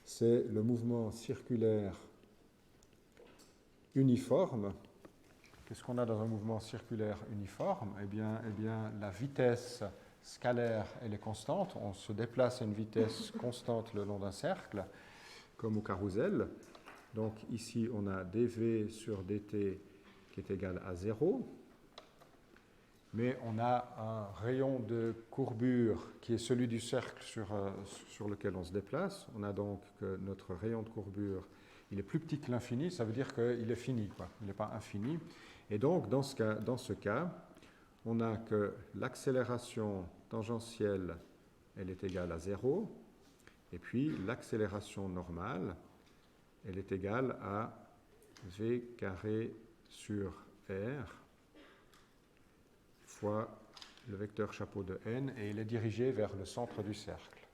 c'est le mouvement circulaire uniforme. Qu'est-ce qu'on a dans un mouvement circulaire uniforme? Eh bien, la vitesse scalaire, elle est constante. On se déplace à une vitesse constante le long d'un cercle, comme au carrousel. Donc ici, on a dv sur dt qui est égal à 0. Mais on a un rayon de courbure qui est celui du cercle sur lequel on se déplace. On a donc que notre rayon de courbure, il est plus petit que l'infini, ça veut dire qu'il est fini, quoi. Il n'est pas infini. Et donc, dans ce cas, on a que l'accélération tangentielle, elle est égale à 0, et puis l'accélération normale, elle est égale à v carré sur r fois le vecteur chapeau de n, et il est dirigé vers le centre du cercle.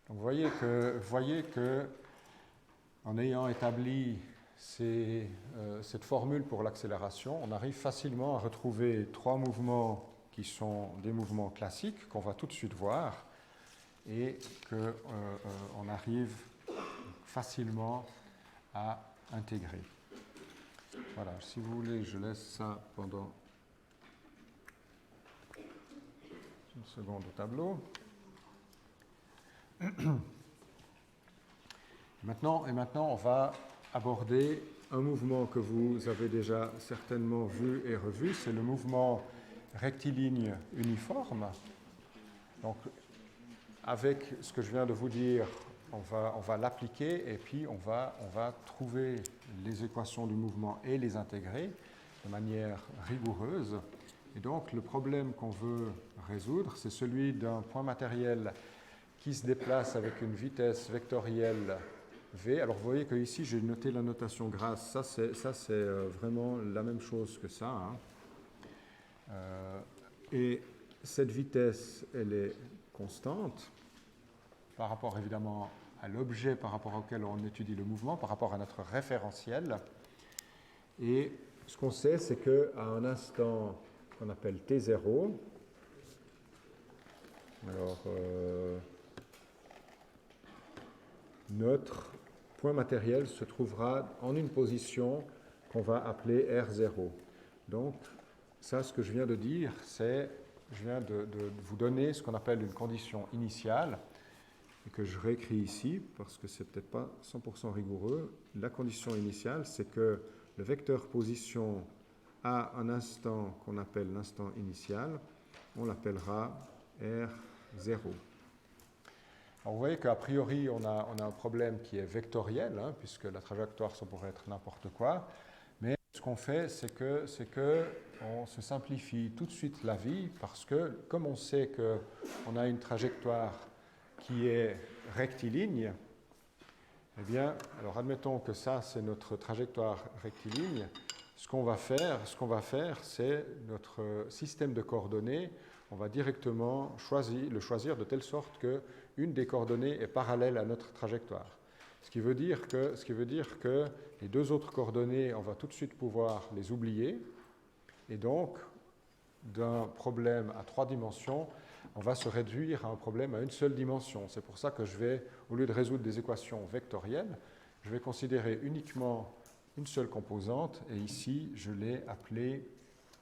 Donc vous voyez que en ayant établi cette formule pour l'accélération, on arrive facilement à retrouver trois mouvements qui sont des mouvements classiques, qu'on va tout de suite voir, et qu'on arrive facilement à intégrer. Voilà, si vous voulez, je laisse ça pendant une seconde au tableau. Maintenant, on va aborder un mouvement que vous avez déjà certainement vu et revu, c'est le mouvement rectiligne uniforme. Donc, avec ce que je viens de vous dire, on va l'appliquer et puis on va trouver les équations du mouvement et les intégrer de manière rigoureuse. Et donc, le problème qu'on veut résoudre, c'est celui d'un point matériel qui se déplace avec une vitesse vectorielle v. Alors, vous voyez qu'ici, j'ai noté la notation grasse. Ça, c'est vraiment la même chose que ça. Hein. Et cette vitesse, elle est constante par rapport, évidemment, à l'objet par rapport auquel on étudie le mouvement, par rapport à notre référentiel. Et ce qu'on sait, c'est qu'à un instant qu'on appelle T0, alors notre point matériel se trouvera en une position qu'on va appeler R0. Donc, ça, ce que je viens de dire, c'est, je viens de vous donner ce qu'on appelle une condition initiale, et que je réécris ici, parce que c'est peut-être pas 100% rigoureux. La condition initiale, c'est que le vecteur position à un instant qu'on appelle l'instant initial, on l'appellera R0. Alors vous voyez qu'à priori, on a un problème qui est vectoriel, hein, puisque la trajectoire, ça pourrait être n'importe quoi. Mais ce qu'on fait, c'est que on se simplifie tout de suite la vie, parce que comme on sait qu'on a une trajectoire qui est rectiligne, eh bien, alors admettons que ça, c'est notre trajectoire rectiligne. Ce qu'on va faire, c'est notre système de coordonnées, on va directement le choisir de telle sorte que une des coordonnées est parallèle à notre trajectoire. Ce qui veut dire que les deux autres coordonnées, on va tout de suite pouvoir les oublier. Et donc, d'un problème à 3 dimensions, on va se réduire à un problème à une seule dimension. C'est pour ça que je vais, au lieu de résoudre des équations vectorielles, je vais considérer uniquement une seule composante, et ici, je l'ai appelée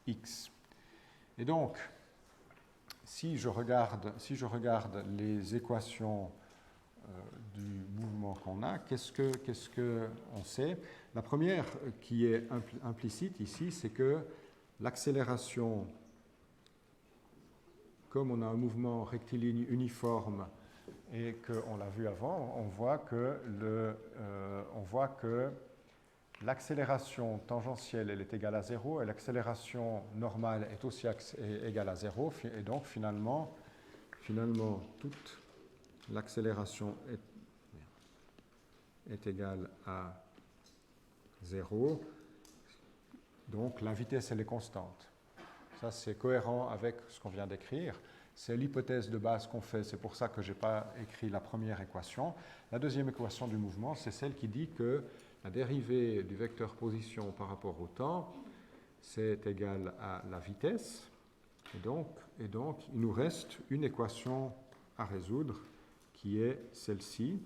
x. Et donc, si je regarde les équations du mouvement qu'on a, qu'est-ce qu'on sait? La première qui est implicite ici, c'est que l'accélération, comme on a un mouvement rectiligne uniforme et qu'on l'a vu avant, on voit que l'accélération tangentielle elle est égale à 0 et l'accélération normale est aussi égale à 0. Et donc, finalement toute l'accélération est égale à 0. Donc, la vitesse, elle est constante. Ça, c'est cohérent avec ce qu'on vient d'écrire. C'est l'hypothèse de base qu'on fait. C'est pour ça que je n'ai pas écrit la première équation. La deuxième équation du mouvement, c'est celle qui dit que la dérivée du vecteur position par rapport au temps, c'est égal à la vitesse. Et donc, il nous reste une équation à résoudre qui est celle-ci.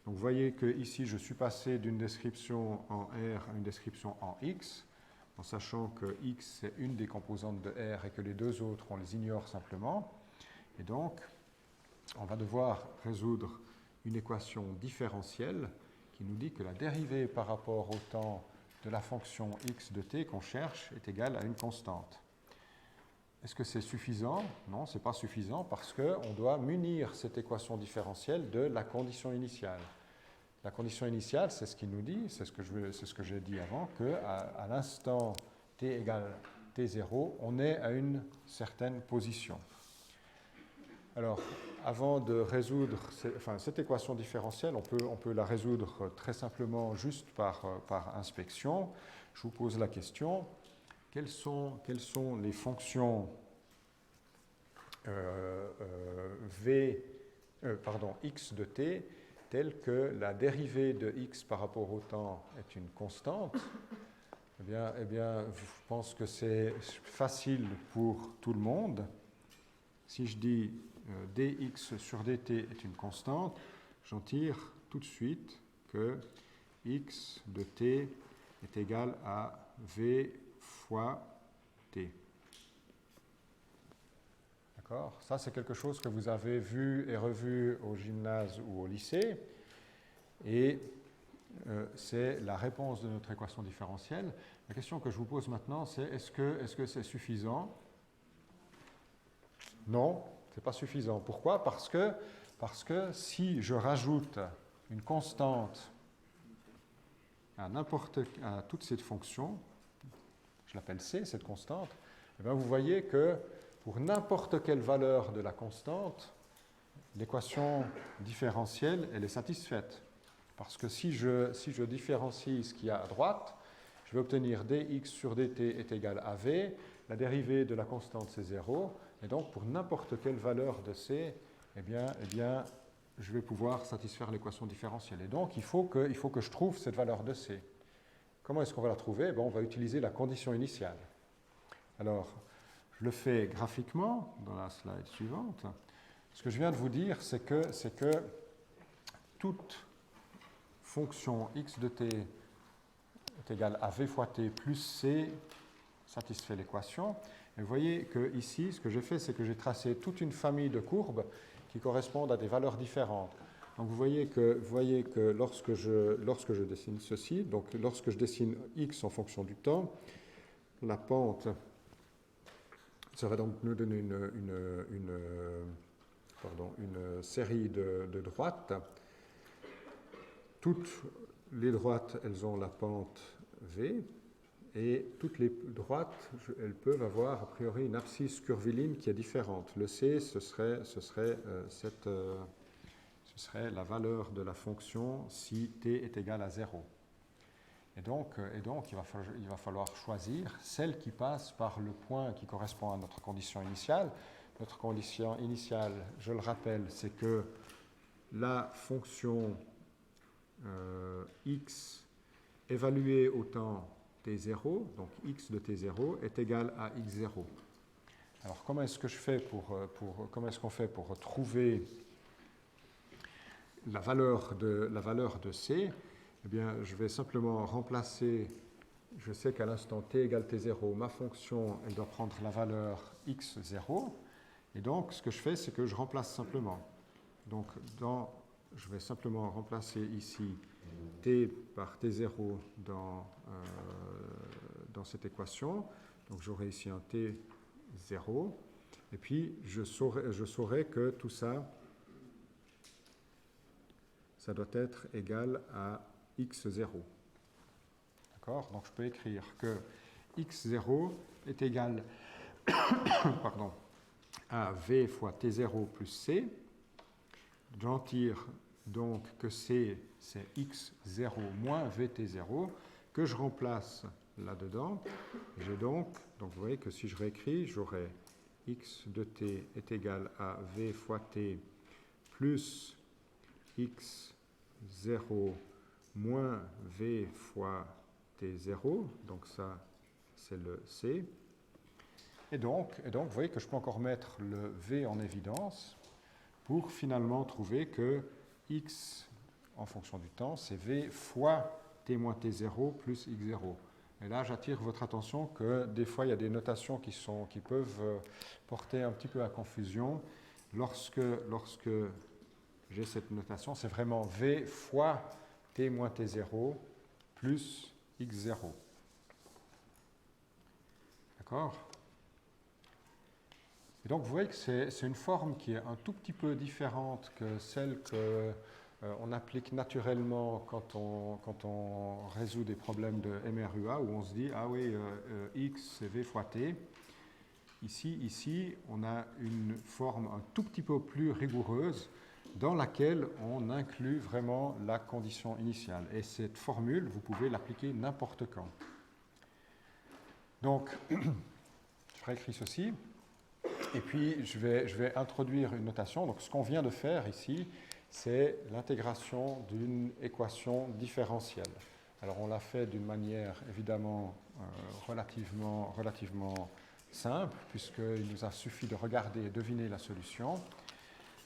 Donc, vous voyez que ici, je suis passé d'une description en R à une description en X, en sachant que X c'est une des composantes de R et que les deux autres, on les ignore simplement. Et donc, on va devoir résoudre une équation différentielle qui nous dit que la dérivée par rapport au temps de la fonction x de t qu'on cherche est égale à une constante. Est-ce que c'est suffisant? Non, ce n'est pas suffisant parce qu'on doit munir cette équation différentielle de la condition initiale. La condition initiale, c'est ce qu'il nous dit, c'est ce que j'ai dit avant, qu'à l'instant t égale t0, on est à une certaine position. Alors, avant de résoudre cette équation différentielle, on peut la résoudre très simplement juste par inspection. Je vous pose la question, quelles sont les fonctions x de t telles que la dérivée de x par rapport au temps est une constante? Eh bien, je pense que c'est facile pour tout le monde. Si je dis dx sur dt est une constante, j'en tire tout de suite que x de t est égal à v fois t. D'accord? Ça, c'est quelque chose que vous avez vu et revu au gymnase ou au lycée. Et c'est la réponse de notre équation différentielle. La question que je vous pose maintenant, c'est est-ce que c'est suffisant? Non, ce n'est pas suffisant. Pourquoi? Parce que si je rajoute une constante à toute cette fonction, je l'appelle c, cette constante, et bien vous voyez que pour n'importe quelle valeur de la constante, l'équation différentielle, elle est satisfaite. Parce que si je différencie ce qu'il y a à droite, je vais obtenir dx sur dt est égal à v, la dérivée de la constante c'est 0, et donc pour n'importe quelle valeur de c, eh bien, je vais pouvoir satisfaire l'équation différentielle. Et donc il faut que je trouve cette valeur de c. Comment est-ce qu'on va la trouver? On va utiliser la condition initiale. Alors, je le fais graphiquement dans la slide suivante. Ce que je viens de vous dire, c'est que toute fonction x de t est égale à v fois t plus c satisfait l'équation. Et vous voyez que ici, ce que j'ai fait, c'est que j'ai tracé toute une famille de courbes qui correspondent à des valeurs différentes. Donc vous voyez que lorsque je dessine ceci, donc lorsque je dessine x en fonction du temps, la pente, ça va donc nous donner une série de droites. Toutes les droites, elles ont la pente v, et toutes les droites, elles peuvent avoir a priori une abscisse curviligne qui est différente. Le c, ce serait la valeur de la fonction si t est égal à 0. Et donc il va falloir choisir celle qui passe par le point qui correspond à notre condition initiale. notre condition initiale, je le rappelle, c'est que la fonction x évaluée au temps t0, donc x de t0, est égal à x0. Alors comment est-ce que je fais comment est-ce qu'on fait pour trouver la valeur de c? Eh bien, je vais simplement remplacer, je sais qu'à l'instant t égale t0, ma fonction, elle doit prendre la valeur x0, et donc ce que je fais, c'est que je remplace simplement. Donc, je vais simplement remplacer ici t par t0 dans cette équation. Donc, j'aurai ici un t0, et puis je saurai que tout ça, ça doit être égal à x0. D'accord? Donc, je peux écrire que x0 est égal pardon, à v fois t0 plus c. J'en tire donc que c, c'est x0 moins vt0, que je remplace là-dedans. J'ai donc, vous voyez que si je réécris, j'aurai x de t est égal à v fois t plus x0 moins v fois t0, donc ça c'est le c. Et donc, vous voyez que je peux encore mettre le v en évidence pour finalement trouver que x, en fonction du temps, c'est v fois t moins t0 plus x0. Et là, j'attire votre attention que des fois, il y a des notations qui peuvent porter un petit peu à confusion. Lorsque j'ai cette notation, c'est vraiment v fois t moins t0 plus x0. D'accord ? Et donc, vous voyez que c'est une forme qui est un tout petit peu différente que celle qu'on applique naturellement quand on résout des problèmes de MRUA, où on se dit, ah oui, x c'est v fois t. Ici, on a une forme un tout petit peu plus rigoureuse dans laquelle on inclut vraiment la condition initiale. Et cette formule, vous pouvez l'appliquer n'importe quand. Donc, je réécris ceci. Et puis, je vais introduire une notation. Donc, ce qu'on vient de faire ici, c'est l'intégration d'une équation différentielle. Alors, on l'a fait d'une manière, évidemment, relativement simple, puisqu'il nous a suffi de regarder et deviner la solution.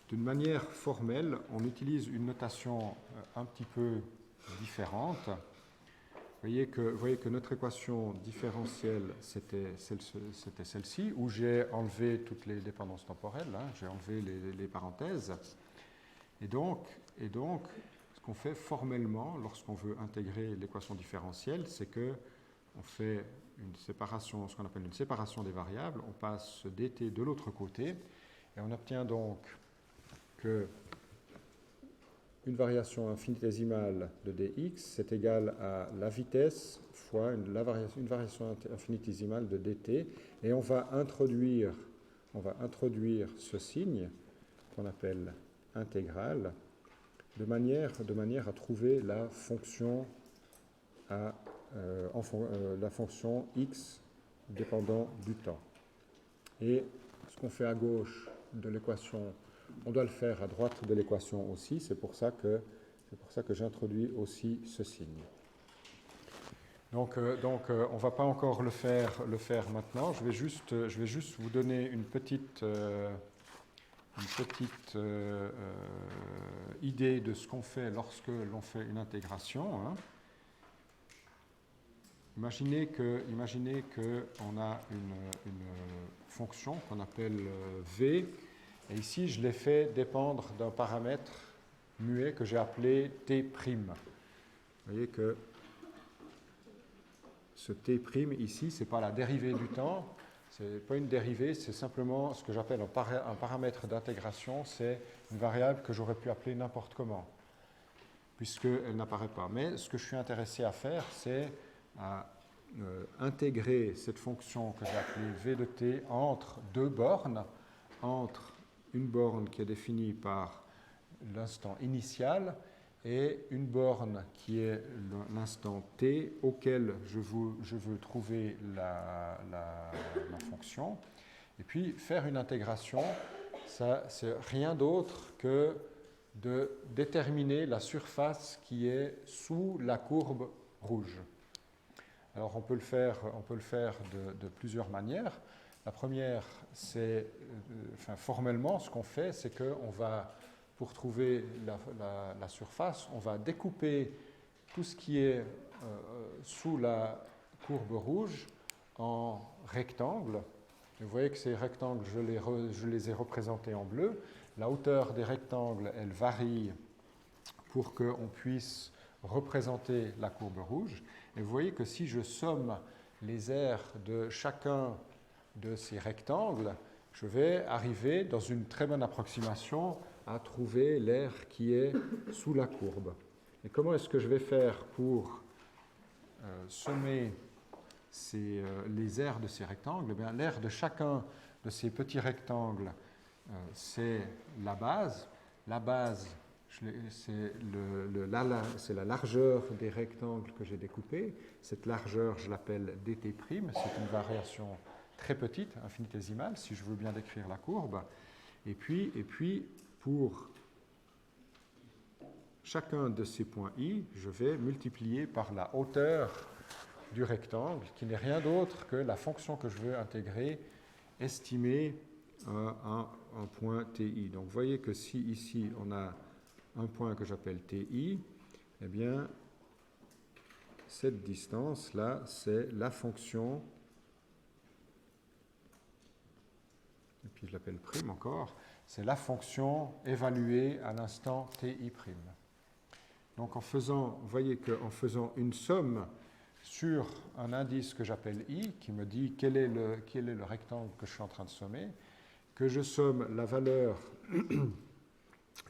D'une manière formelle, on utilise une notation un petit peu différente. Vous voyez que notre équation différentielle, c'était celle-ci, où j'ai enlevé toutes les dépendances temporelles, hein, j'ai enlevé les parenthèses. Et donc, ce qu'on fait formellement, lorsqu'on veut intégrer l'équation différentielle, c'est qu'on fait une séparation, ce qu'on appelle une séparation des variables, on passe ce dt de l'autre côté, et on obtient donc que une variation infinitésimale de dx, c'est égal à la vitesse fois une variation infinitésimale de dt, et on va introduire ce signe qu'on appelle intégrale de manière à trouver la fonction la fonction x dépendant du temps. Et ce qu'on fait à gauche de l'équation, on doit le faire à droite de l'équation aussi, c'est pour ça que j'introduis aussi ce signe. Donc on ne va pas encore le faire maintenant, je vais juste vous donner une petite idée de ce qu'on fait lorsque l'on fait une intégration. Hein. Imaginez qu'on a une fonction qu'on appelle v, et ici je l'ai fait dépendre d'un paramètre muet que j'ai appelé t'. Vous voyez que ce t' ici, ce n'est pas la dérivée du temps, ce n'est pas une dérivée, c'est simplement ce que j'appelle un paramètre d'intégration, c'est une variable que j'aurais pu appeler n'importe comment, puisqu'elle n'apparaît pas. Mais ce que je suis intéressé à faire, c'est à intégrer cette fonction que j'ai appelée v de t entre deux bornes, entre une borne qui est définie par l'instant initial et une borne qui est l'instant t auquel je veux trouver ma fonction. Et puis faire une intégration, ça c'est rien d'autre que de déterminer la surface qui est sous la courbe rouge. Alors on peut le faire de plusieurs manières. La première, c'est, formellement, ce qu'on fait, c'est qu'on va, pour trouver la surface, on va découper tout ce qui est sous la courbe rouge en rectangles. Vous voyez que ces rectangles, je les ai représentés en bleu. La hauteur des rectangles, elle varie pour qu'on puisse représenter la courbe rouge. Et vous voyez que si je somme les aires de chacun de ces rectangles, je vais arriver, dans une très bonne approximation, à trouver l'aire qui est sous la courbe. Et comment est-ce que je vais faire pour sommer les aires de ces rectangles? Eh bien, l'aire de chacun de ces petits rectangles, c'est la base. La base, c'est la largeur des rectangles que j'ai découpés. Cette largeur, je l'appelle dt'. C'est une variation très petite, infinitésimale, si je veux bien décrire la courbe. Et puis pour chacun de ces points i, je vais multiplier par la hauteur du rectangle, qui n'est rien d'autre que la fonction que je veux intégrer, estimée à un point ti. Donc vous voyez que si ici on a un point que j'appelle ti, eh bien cette distance-là, c'est la fonction, et puis je l'appelle prime encore, c'est la fonction évaluée à l'instant ti'. Donc vous voyez qu'en faisant une somme sur un indice que j'appelle i, qui me dit quel est le rectangle que je suis en train de sommer, que je somme la valeur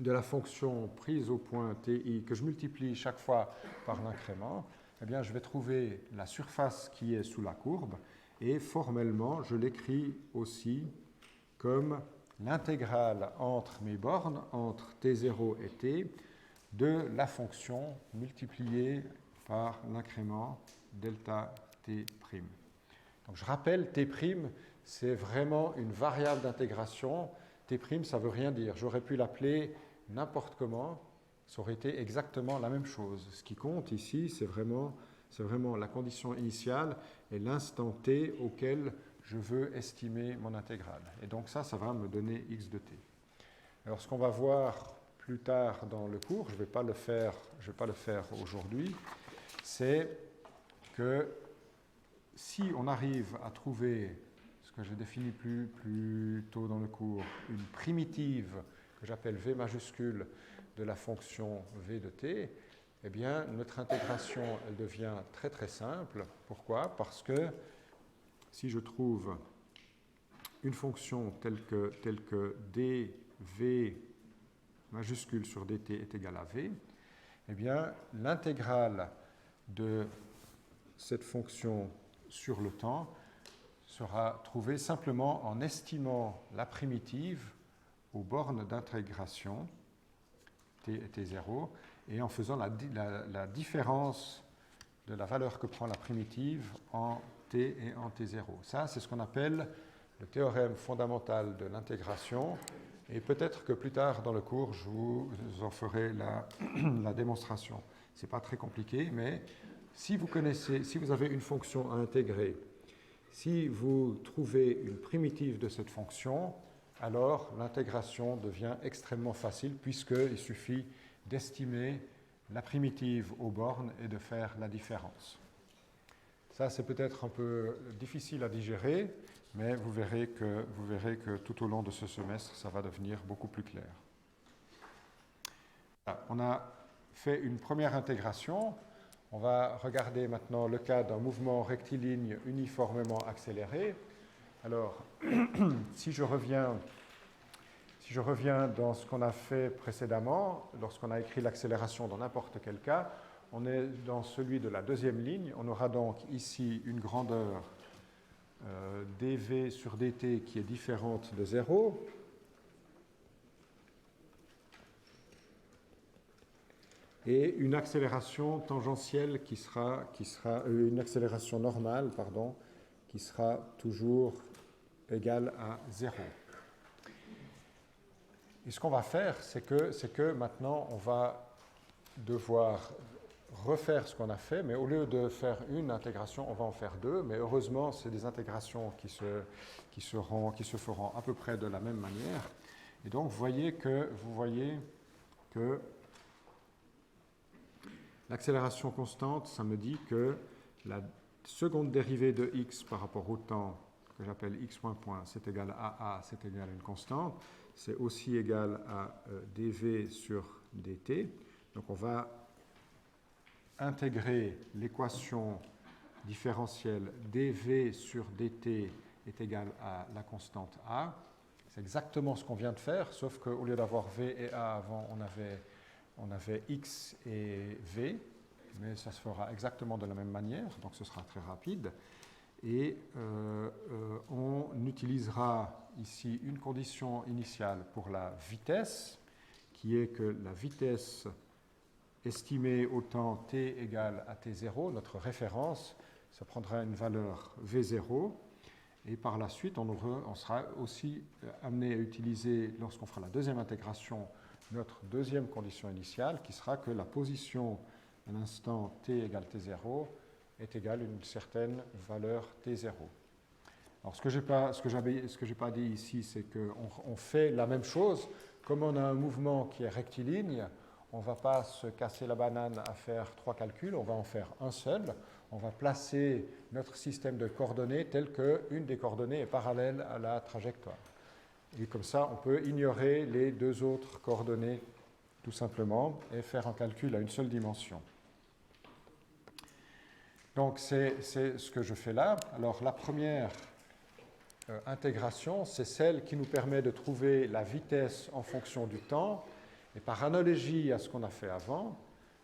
de la fonction prise au point ti, que je multiplie chaque fois par l'incrément, eh bien je vais trouver la surface qui est sous la courbe, et formellement, je l'écris aussi comme l'intégrale entre mes bornes, entre t0 et t, de la fonction multipliée par l'incrément delta t'. Donc je rappelle, t', c'est vraiment une variable d'intégration. T', ça ne veut rien dire. J'aurais pu l'appeler n'importe comment, ça aurait été exactement la même chose. Ce qui compte ici, c'est vraiment la condition initiale et l'instant t auquel je veux estimer mon intégrale. Et donc ça va me donner x de t. Alors ce qu'on va voir plus tard dans le cours, je ne vais pas le faire aujourd'hui, c'est que si on arrive à trouver ce que j'ai défini plus tôt dans le cours, une primitive que j'appelle v majuscule de la fonction v de t, eh bien notre intégration elle devient très très simple. Pourquoi? Parce que si je trouve une fonction telle que dv majuscule sur dt est égal à v, eh bien l'intégrale de cette fonction sur le temps sera trouvée simplement en estimant la primitive aux bornes d'intégration t et t0 et en faisant la différence de la valeur que prend la primitive en t et en t0. Ça, c'est ce qu'on appelle le théorème fondamental de l'intégration. Et peut-être que plus tard dans le cours, je vous en ferai la démonstration. Ce n'est pas très compliqué, mais si vous avez une fonction à intégrer, si vous trouvez une primitive de cette fonction, alors l'intégration devient extrêmement facile puisqu'il suffit d'estimer la primitive aux bornes et de faire la différence. Ça, c'est peut-être un peu difficile à digérer, mais vous verrez que tout au long de ce semestre, ça va devenir beaucoup plus clair. Voilà, on a fait une première intégration. On va regarder maintenant le cas d'un mouvement rectiligne uniformément accéléré. Alors, si je reviens dans ce qu'on a fait précédemment, lorsqu'on a écrit l'accélération dans n'importe quel cas, on est dans celui de la deuxième ligne. On aura donc ici une grandeur dv sur dt qui est différente de 0. Et une accélération tangentielle une accélération normale, qui sera toujours égale à 0. Et ce qu'on va faire, c'est que maintenant, on va devoir refaire ce qu'on a fait, mais au lieu de faire une intégration, on va en faire deux. Mais heureusement, c'est des intégrations qui se feront à peu près de la même manière. Et donc, vous voyez que l'accélération constante, ça me dit que la seconde dérivée de x par rapport au temps, que j'appelle x point, c'est égal à a, c'est égal à une constante. C'est aussi égal à dv sur dt. Donc, on va intégrer l'équation différentielle dv sur dt est égal à la constante a. C'est exactement ce qu'on vient de faire, sauf qu'au lieu d'avoir v et a avant, on avait x et v, mais ça se fera exactement de la même manière, donc ce sera très rapide. Et on utilisera ici une condition initiale pour la vitesse, qui est que la vitesse estimée au temps t égale à t0, notre référence, ça prendra une valeur v0, et par la suite, on sera aussi amené à utiliser, lorsqu'on fera la deuxième intégration, notre deuxième condition initiale, qui sera que la position à l'instant t égale t0 est égale à une certaine valeur t0. Alors, ce que j'ai pas dit ici, c'est qu'on fait la même chose. Comme on a un mouvement qui est rectiligne, on ne va pas se casser la banane à faire 3 calculs, on va en faire un seul. On va placer notre système de coordonnées tel qu'une des coordonnées est parallèle à la trajectoire. Et comme ça, on peut ignorer les deux autres coordonnées tout simplement et faire un calcul à une seule dimension. Donc, c'est ce que je fais là. Alors, la première intégration, c'est celle qui nous permet de trouver la vitesse en fonction du temps. Et par analogie à ce qu'on a fait avant,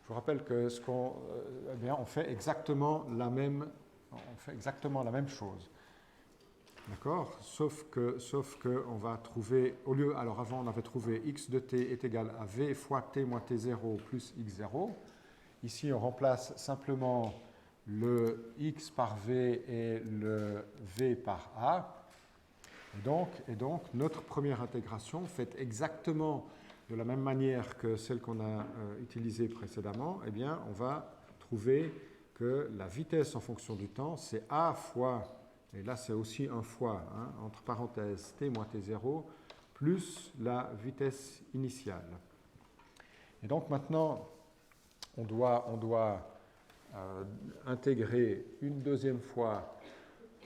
je vous rappelle que on fait exactement la même chose. D'accord ? Sauf que on va trouver, alors avant on avait trouvé x de t est égal à v fois t moins t0 plus x0. Ici on remplace simplement le x par v et le v par a. Et donc notre première intégration fait exactement de la même manière que celle qu'on a utilisée précédemment. Eh bien, on va trouver que la vitesse en fonction du temps, c'est a fois, et là c'est aussi un fois, entre parenthèses, t moins t0, plus la vitesse initiale. Et donc maintenant, on doit intégrer une deuxième fois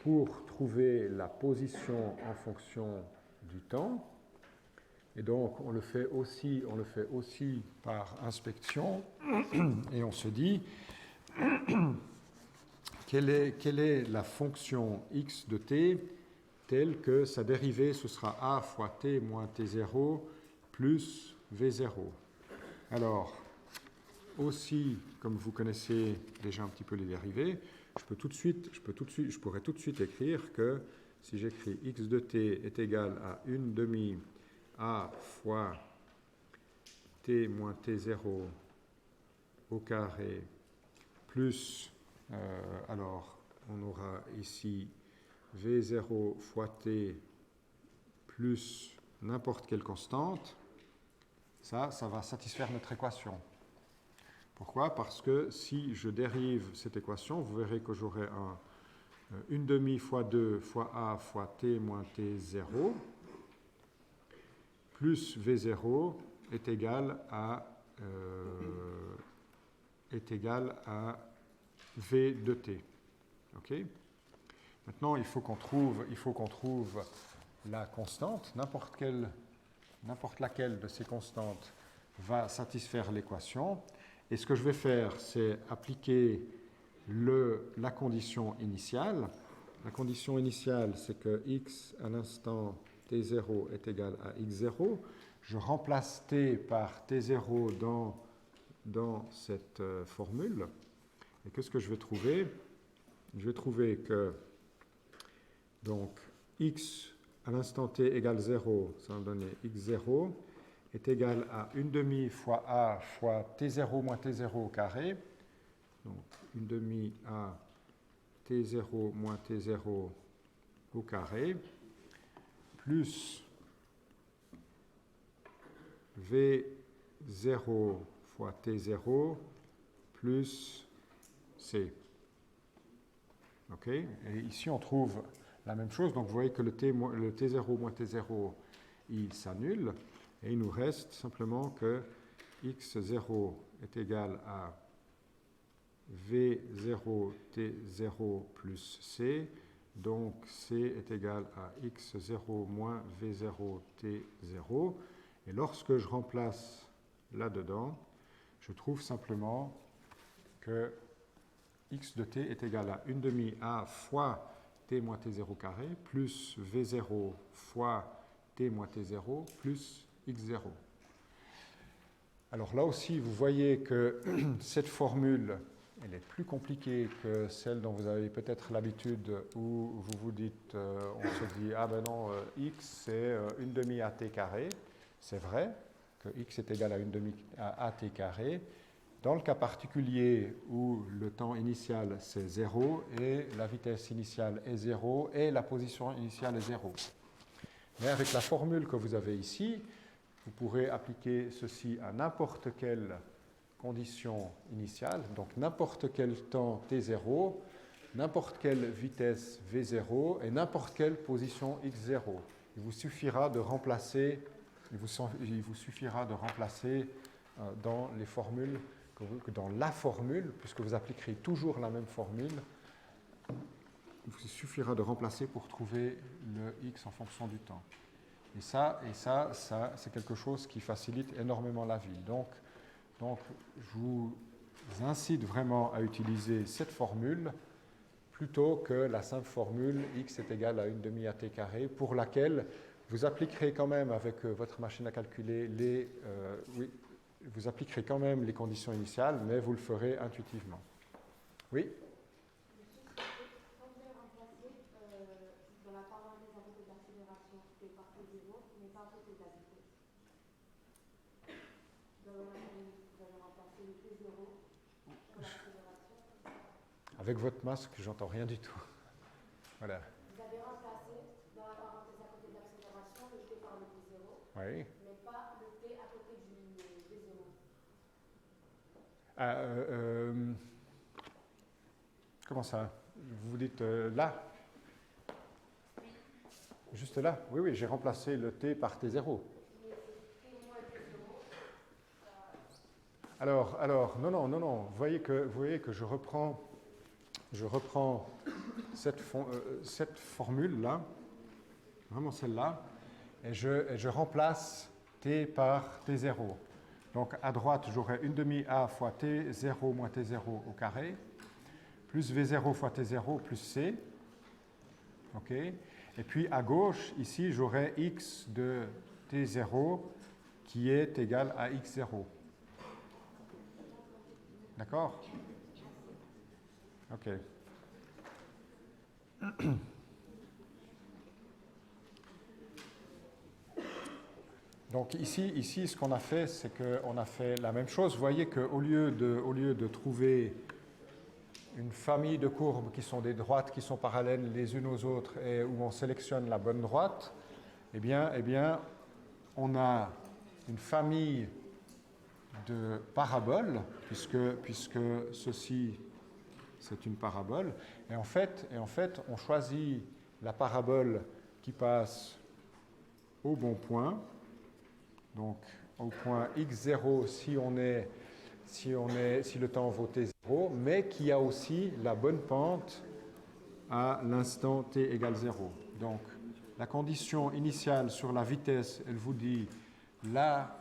pour trouver la position en fonction du temps. Et donc, on le fait aussi par inspection, et on se dit, quelle est la fonction x de t telle que sa dérivée, ce sera a fois t moins t0 plus v0. Alors, aussi, comme vous connaissez déjà un petit peu les dérivées, je pourrais tout de suite écrire que si j'écris x de t est égal à 1/2 a fois t moins t0 au carré plus, alors on aura ici v0 fois t plus n'importe quelle constante, ça va satisfaire notre équation. Pourquoi ? Parce que si je dérive cette équation, vous verrez que j'aurai un 1/2 fois 2 fois a fois t moins t0 plus v0 est égal à v de t. Okay ? Maintenant, il faut qu'on trouve la constante. N'importe laquelle de ces constantes va satisfaire l'équation. Et ce que je vais faire, c'est appliquer la condition initiale. La condition initiale, c'est que x à l'instant t0 est égal à x0. Je remplace t par t0 dans cette formule. Et qu'est-ce que je vais trouver ? Je vais trouver que donc x à l'instant t égale 0, ça va me donner x0, est égal à 1/2 fois a fois t0 moins t0 au carré. Donc 1/2 a t0 moins t0 au carré. plus V0 fois T0 plus C. OK? Et ici, on trouve la même chose. Donc, vous voyez que le T0 moins T0, il s'annule. Et il nous reste simplement que x0 est égal à V0 T0 plus C. Donc, C est égal à x0 moins V0 T0. Et lorsque je remplace là-dedans, je trouve simplement que x de t est égal à 1 demi a fois t moins t0 carré plus v0 fois t moins t0 plus x0. Alors là aussi, vous voyez que cette formule, elle est plus compliquée que celle dont vous avez peut-être l'habitude, où vous vous dites, on se dit, ah ben non, x c'est 1 demi at carré. C'est vrai que x est égal à 1 demi à at carré. Dans le cas particulier où le temps initial c'est 0 et la vitesse initiale est 0 et la position initiale est 0. Mais avec la formule que vous avez ici, vous pourrez appliquer ceci à n'importe quelle condition initiale, donc n'importe quel temps t0, n'importe quelle vitesse v0 et n'importe quelle position x0. Il vous suffira de remplacer, dans les formules, dans la formule, puisque vous appliquerez toujours la même formule, il vous suffira de remplacer pour trouver le x en fonction du temps. Et ça c'est quelque chose qui facilite énormément la vie. Donc, je vous incite vraiment à utiliser cette formule plutôt que la simple formule x est égal à 1 demi at carré, pour laquelle vous appliquerez quand même avec votre machine à calculer vous appliquerez quand même les conditions initiales, mais vous le ferez intuitivement. Oui? Quand vous avez remplacé dans la parenthèse à côté de l'accélération, t par t0, mais pas à côté de la vitesse. Vous avez remplacé le t0 pour l'accélération. Avec votre masque, j'entends rien du tout. Voilà. Vous avez remplacé dans la parenthèse à côté de l'accélération le t par le t0, Oui. mais pas le t à côté du v0. Comment ça? Vous dites là? Juste là? Oui, j'ai remplacé le t par t0. Alors, non. Vous voyez que je reprends cette formule-là, vraiment celle-là, et je remplace t par t0. Donc, à droite, j'aurai 1 demi a fois t0 moins t0 au carré, plus v0 fois t0 plus c. OK? Et puis, à gauche, ici, j'aurai x de t0 qui est égal à x0. D'accord? OK. Donc ici, ce qu'on a fait, c'est qu'on a fait la même chose. Vous voyez qu'au lieu de trouver une famille de courbes qui sont des droites qui sont parallèles les unes aux autres et où on sélectionne la bonne droite, eh bien, on a une famille de paraboles, puisque ceci, c'est une parabole. Et en fait, on choisit la parabole qui passe au bon point. Donc, au point x0 si le temps vaut t0, mais qui a aussi la bonne pente à l'instant t égale 0. Donc, la condition initiale sur la vitesse, elle vous dit la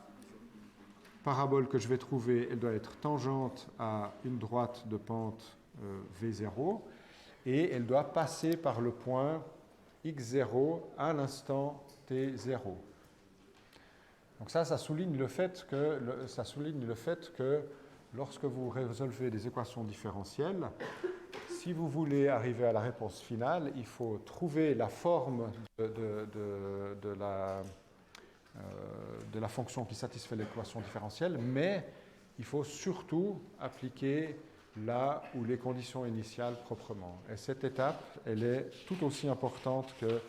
parabole que je vais trouver, elle doit être tangente à une droite de pente v0 et elle doit passer par le point x0 à l'instant t0. Donc ça souligne le fait que lorsque vous résolvez des équations différentielles, si vous voulez arriver à la réponse finale, il faut trouver la forme de la fonction qui satisfait l'équation différentielle, mais il faut surtout appliquer là où les conditions initiales proprement. Et cette étape, elle est tout aussi importante que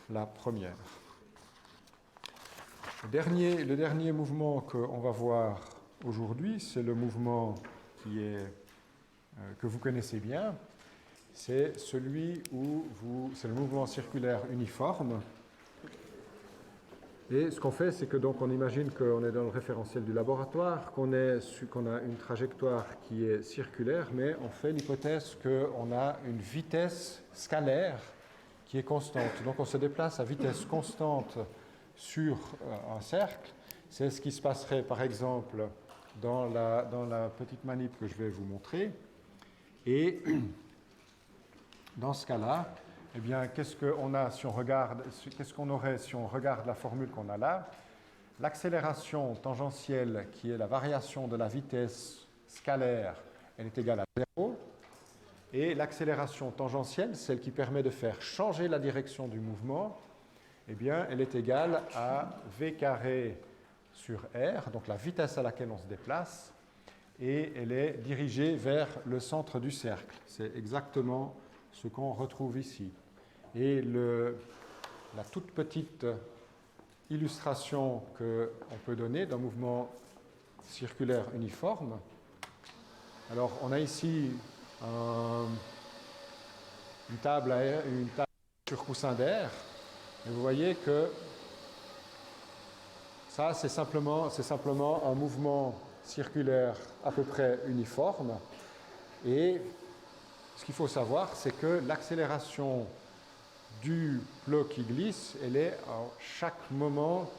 la première. Le dernier mouvement qu'on va voir aujourd'hui, c'est le mouvement que vous connaissez bien. C'est c'est le mouvement circulaire uniforme. Et ce qu'on fait, c'est que donc on imagine qu'on est dans le référentiel du laboratoire, qu'on a une trajectoire qui est circulaire, mais on fait l'hypothèse qu'on a une vitesse scalaire qui est constante. Donc on se déplace à vitesse constante sur un cercle. C'est ce qui se passerait par exemple dans la petite manip que je vais vous montrer. Et dans ce cas-là, eh bien, qu'est-ce qu'on aurait si on regarde la formule qu'on a là? L'accélération tangentielle, qui est la variation de la vitesse scalaire, elle est égale à 0. Et l'accélération tangentielle, celle qui permet de faire changer la direction du mouvement, eh bien, elle est égale à v carré sur r, donc la vitesse à laquelle on se déplace, et elle est dirigée vers le centre du cercle. C'est exactement ce qu'on retrouve ici. Et la toute petite illustration qu'on peut donner d'un mouvement circulaire uniforme. Alors, on a ici une table sur coussin d'air. Et vous voyez que ça, c'est simplement un mouvement circulaire à peu près uniforme. Et ce qu'il faut savoir, c'est que l'accélération du bloc qui glisse, elle est à chaque moment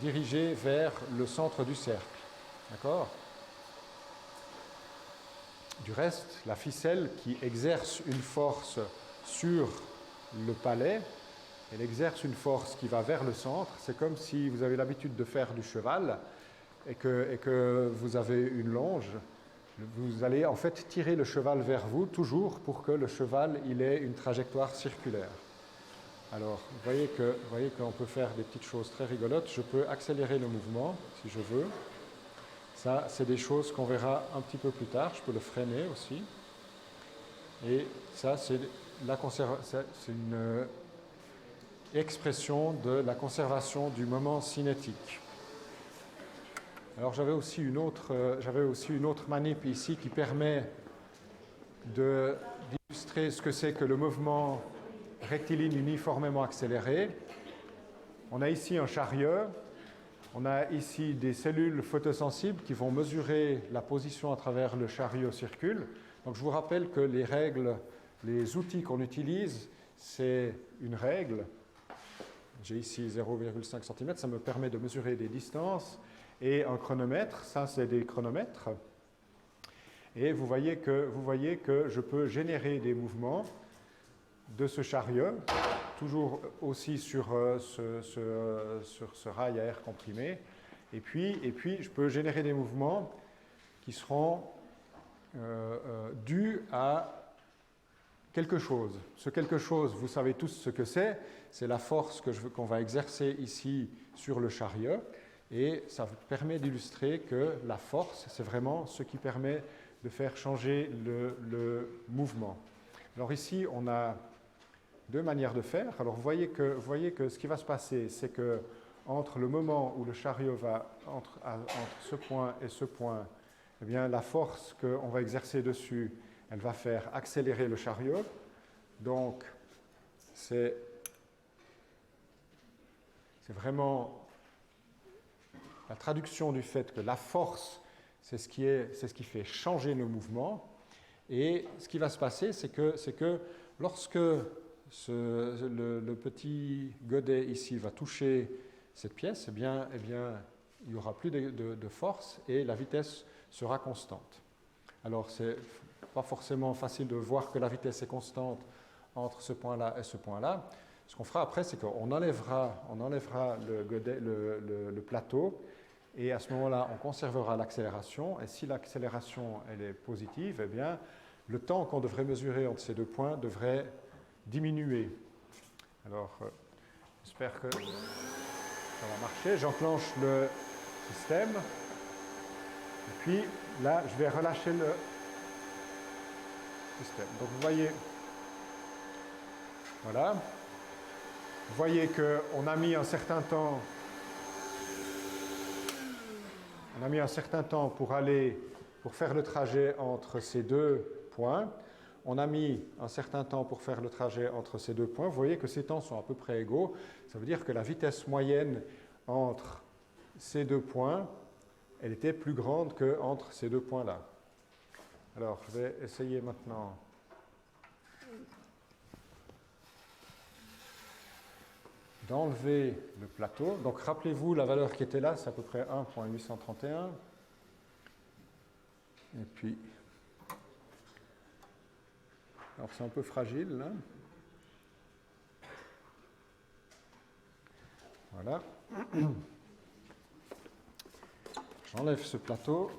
dirigée vers le centre du cercle. D'accord ? Du reste, la ficelle qui exerce une force sur le palais, elle exerce une force qui va vers le centre. C'est comme si vous avez l'habitude de faire du cheval et que vous avez une longe. Vous allez en fait tirer le cheval vers vous toujours pour que le cheval il ait une trajectoire circulaire. Alors, vous voyez qu'on peut faire des petites choses très rigolotes. Je peux accélérer le mouvement si je veux. Ça, c'est des choses qu'on verra un petit peu plus tard. Je peux le freiner aussi. Et ça, c'est une expression de la conservation du moment cinétique. Alors, j'avais aussi une autre manip ici qui permet d'illustrer ce que c'est que le mouvement rectiligne uniformément accéléré. On a ici un chariot. On a ici des cellules photosensibles qui vont mesurer la position à travers le chariot circule. Donc je vous rappelle que les outils qu'on utilise, c'est une règle. J'ai ici 0,5 cm, ça me permet de mesurer des distances. Et un chronomètre, ça c'est des chronomètres. Et vous voyez que je peux générer des mouvements de ce chariot, toujours aussi sur ce rail à air comprimé. Et puis, je peux générer des mouvements qui seront dus à quelque chose. Ce quelque chose, vous savez tous ce que c'est la force qu'on va exercer ici sur le chariot. Et ça vous permet d'illustrer que la force, c'est vraiment ce qui permet de faire changer le mouvement. Alors ici, on a deux manières de faire. Alors vous voyez que ce qui va se passer, c'est que entre le moment où le chariot va entre ce point et ce point, eh bien la force qu'on va exercer dessus, elle va faire accélérer le chariot. Donc c'est vraiment la traduction du fait que la force, c'est ce qui fait changer le mouvement. Et ce qui va se passer, c'est que lorsque le petit godet ici va toucher cette pièce, eh bien, il n'y aura plus de force et la vitesse sera constante. Alors, ce n'est pas forcément facile de voir que la vitesse est constante entre ce point-là et ce point-là. Ce qu'on fera après, c'est qu'on enlèvera le godet, le plateau, et à ce moment-là, on conservera l'accélération. Et si l'accélération elle est positive, eh bien, le temps qu'on devrait mesurer entre ces deux points devrait diminuer. Alors, j'espère que ça va marcher. J'enclenche le système. Et puis, là, je vais relâcher le système. Donc, vous voyez, voilà. Vous voyez qu'on a mis un certain temps On a mis un certain temps pour faire le trajet entre ces deux points. On a mis un certain temps pour faire le trajet entre ces deux points. Vous voyez que ces temps sont à peu près égaux. Ça veut dire que la vitesse moyenne entre ces deux points, elle était plus grande qu'entre ces deux points-là. Alors, je vais essayer maintenant d'enlever le plateau. Donc, rappelez-vous, la valeur qui était là, c'est à peu près 1.831. Et puis, alors c'est un peu fragile, là. Voilà. J'enlève ce plateau.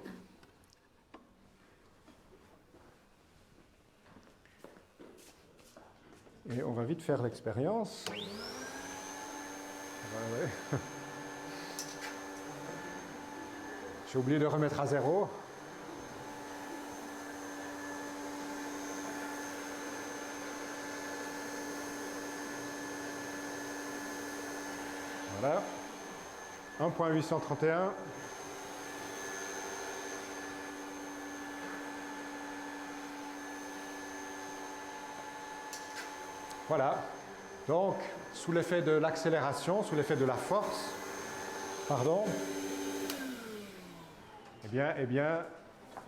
Et on va vite faire l'expérience. Ouais. J'ai oublié de remettre à 0. Voilà. 1.831. Voilà. Donc, sous l'effet de l'accélération, sous l'effet de la force, pardon, eh bien,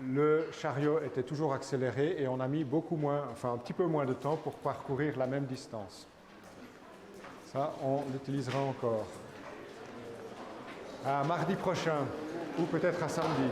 le chariot était toujours accéléré et on a mis beaucoup moins, enfin un petit peu moins de temps pour parcourir la même distance. Ça, on l'utilisera encore. À mardi prochain, ou peut-être à samedi.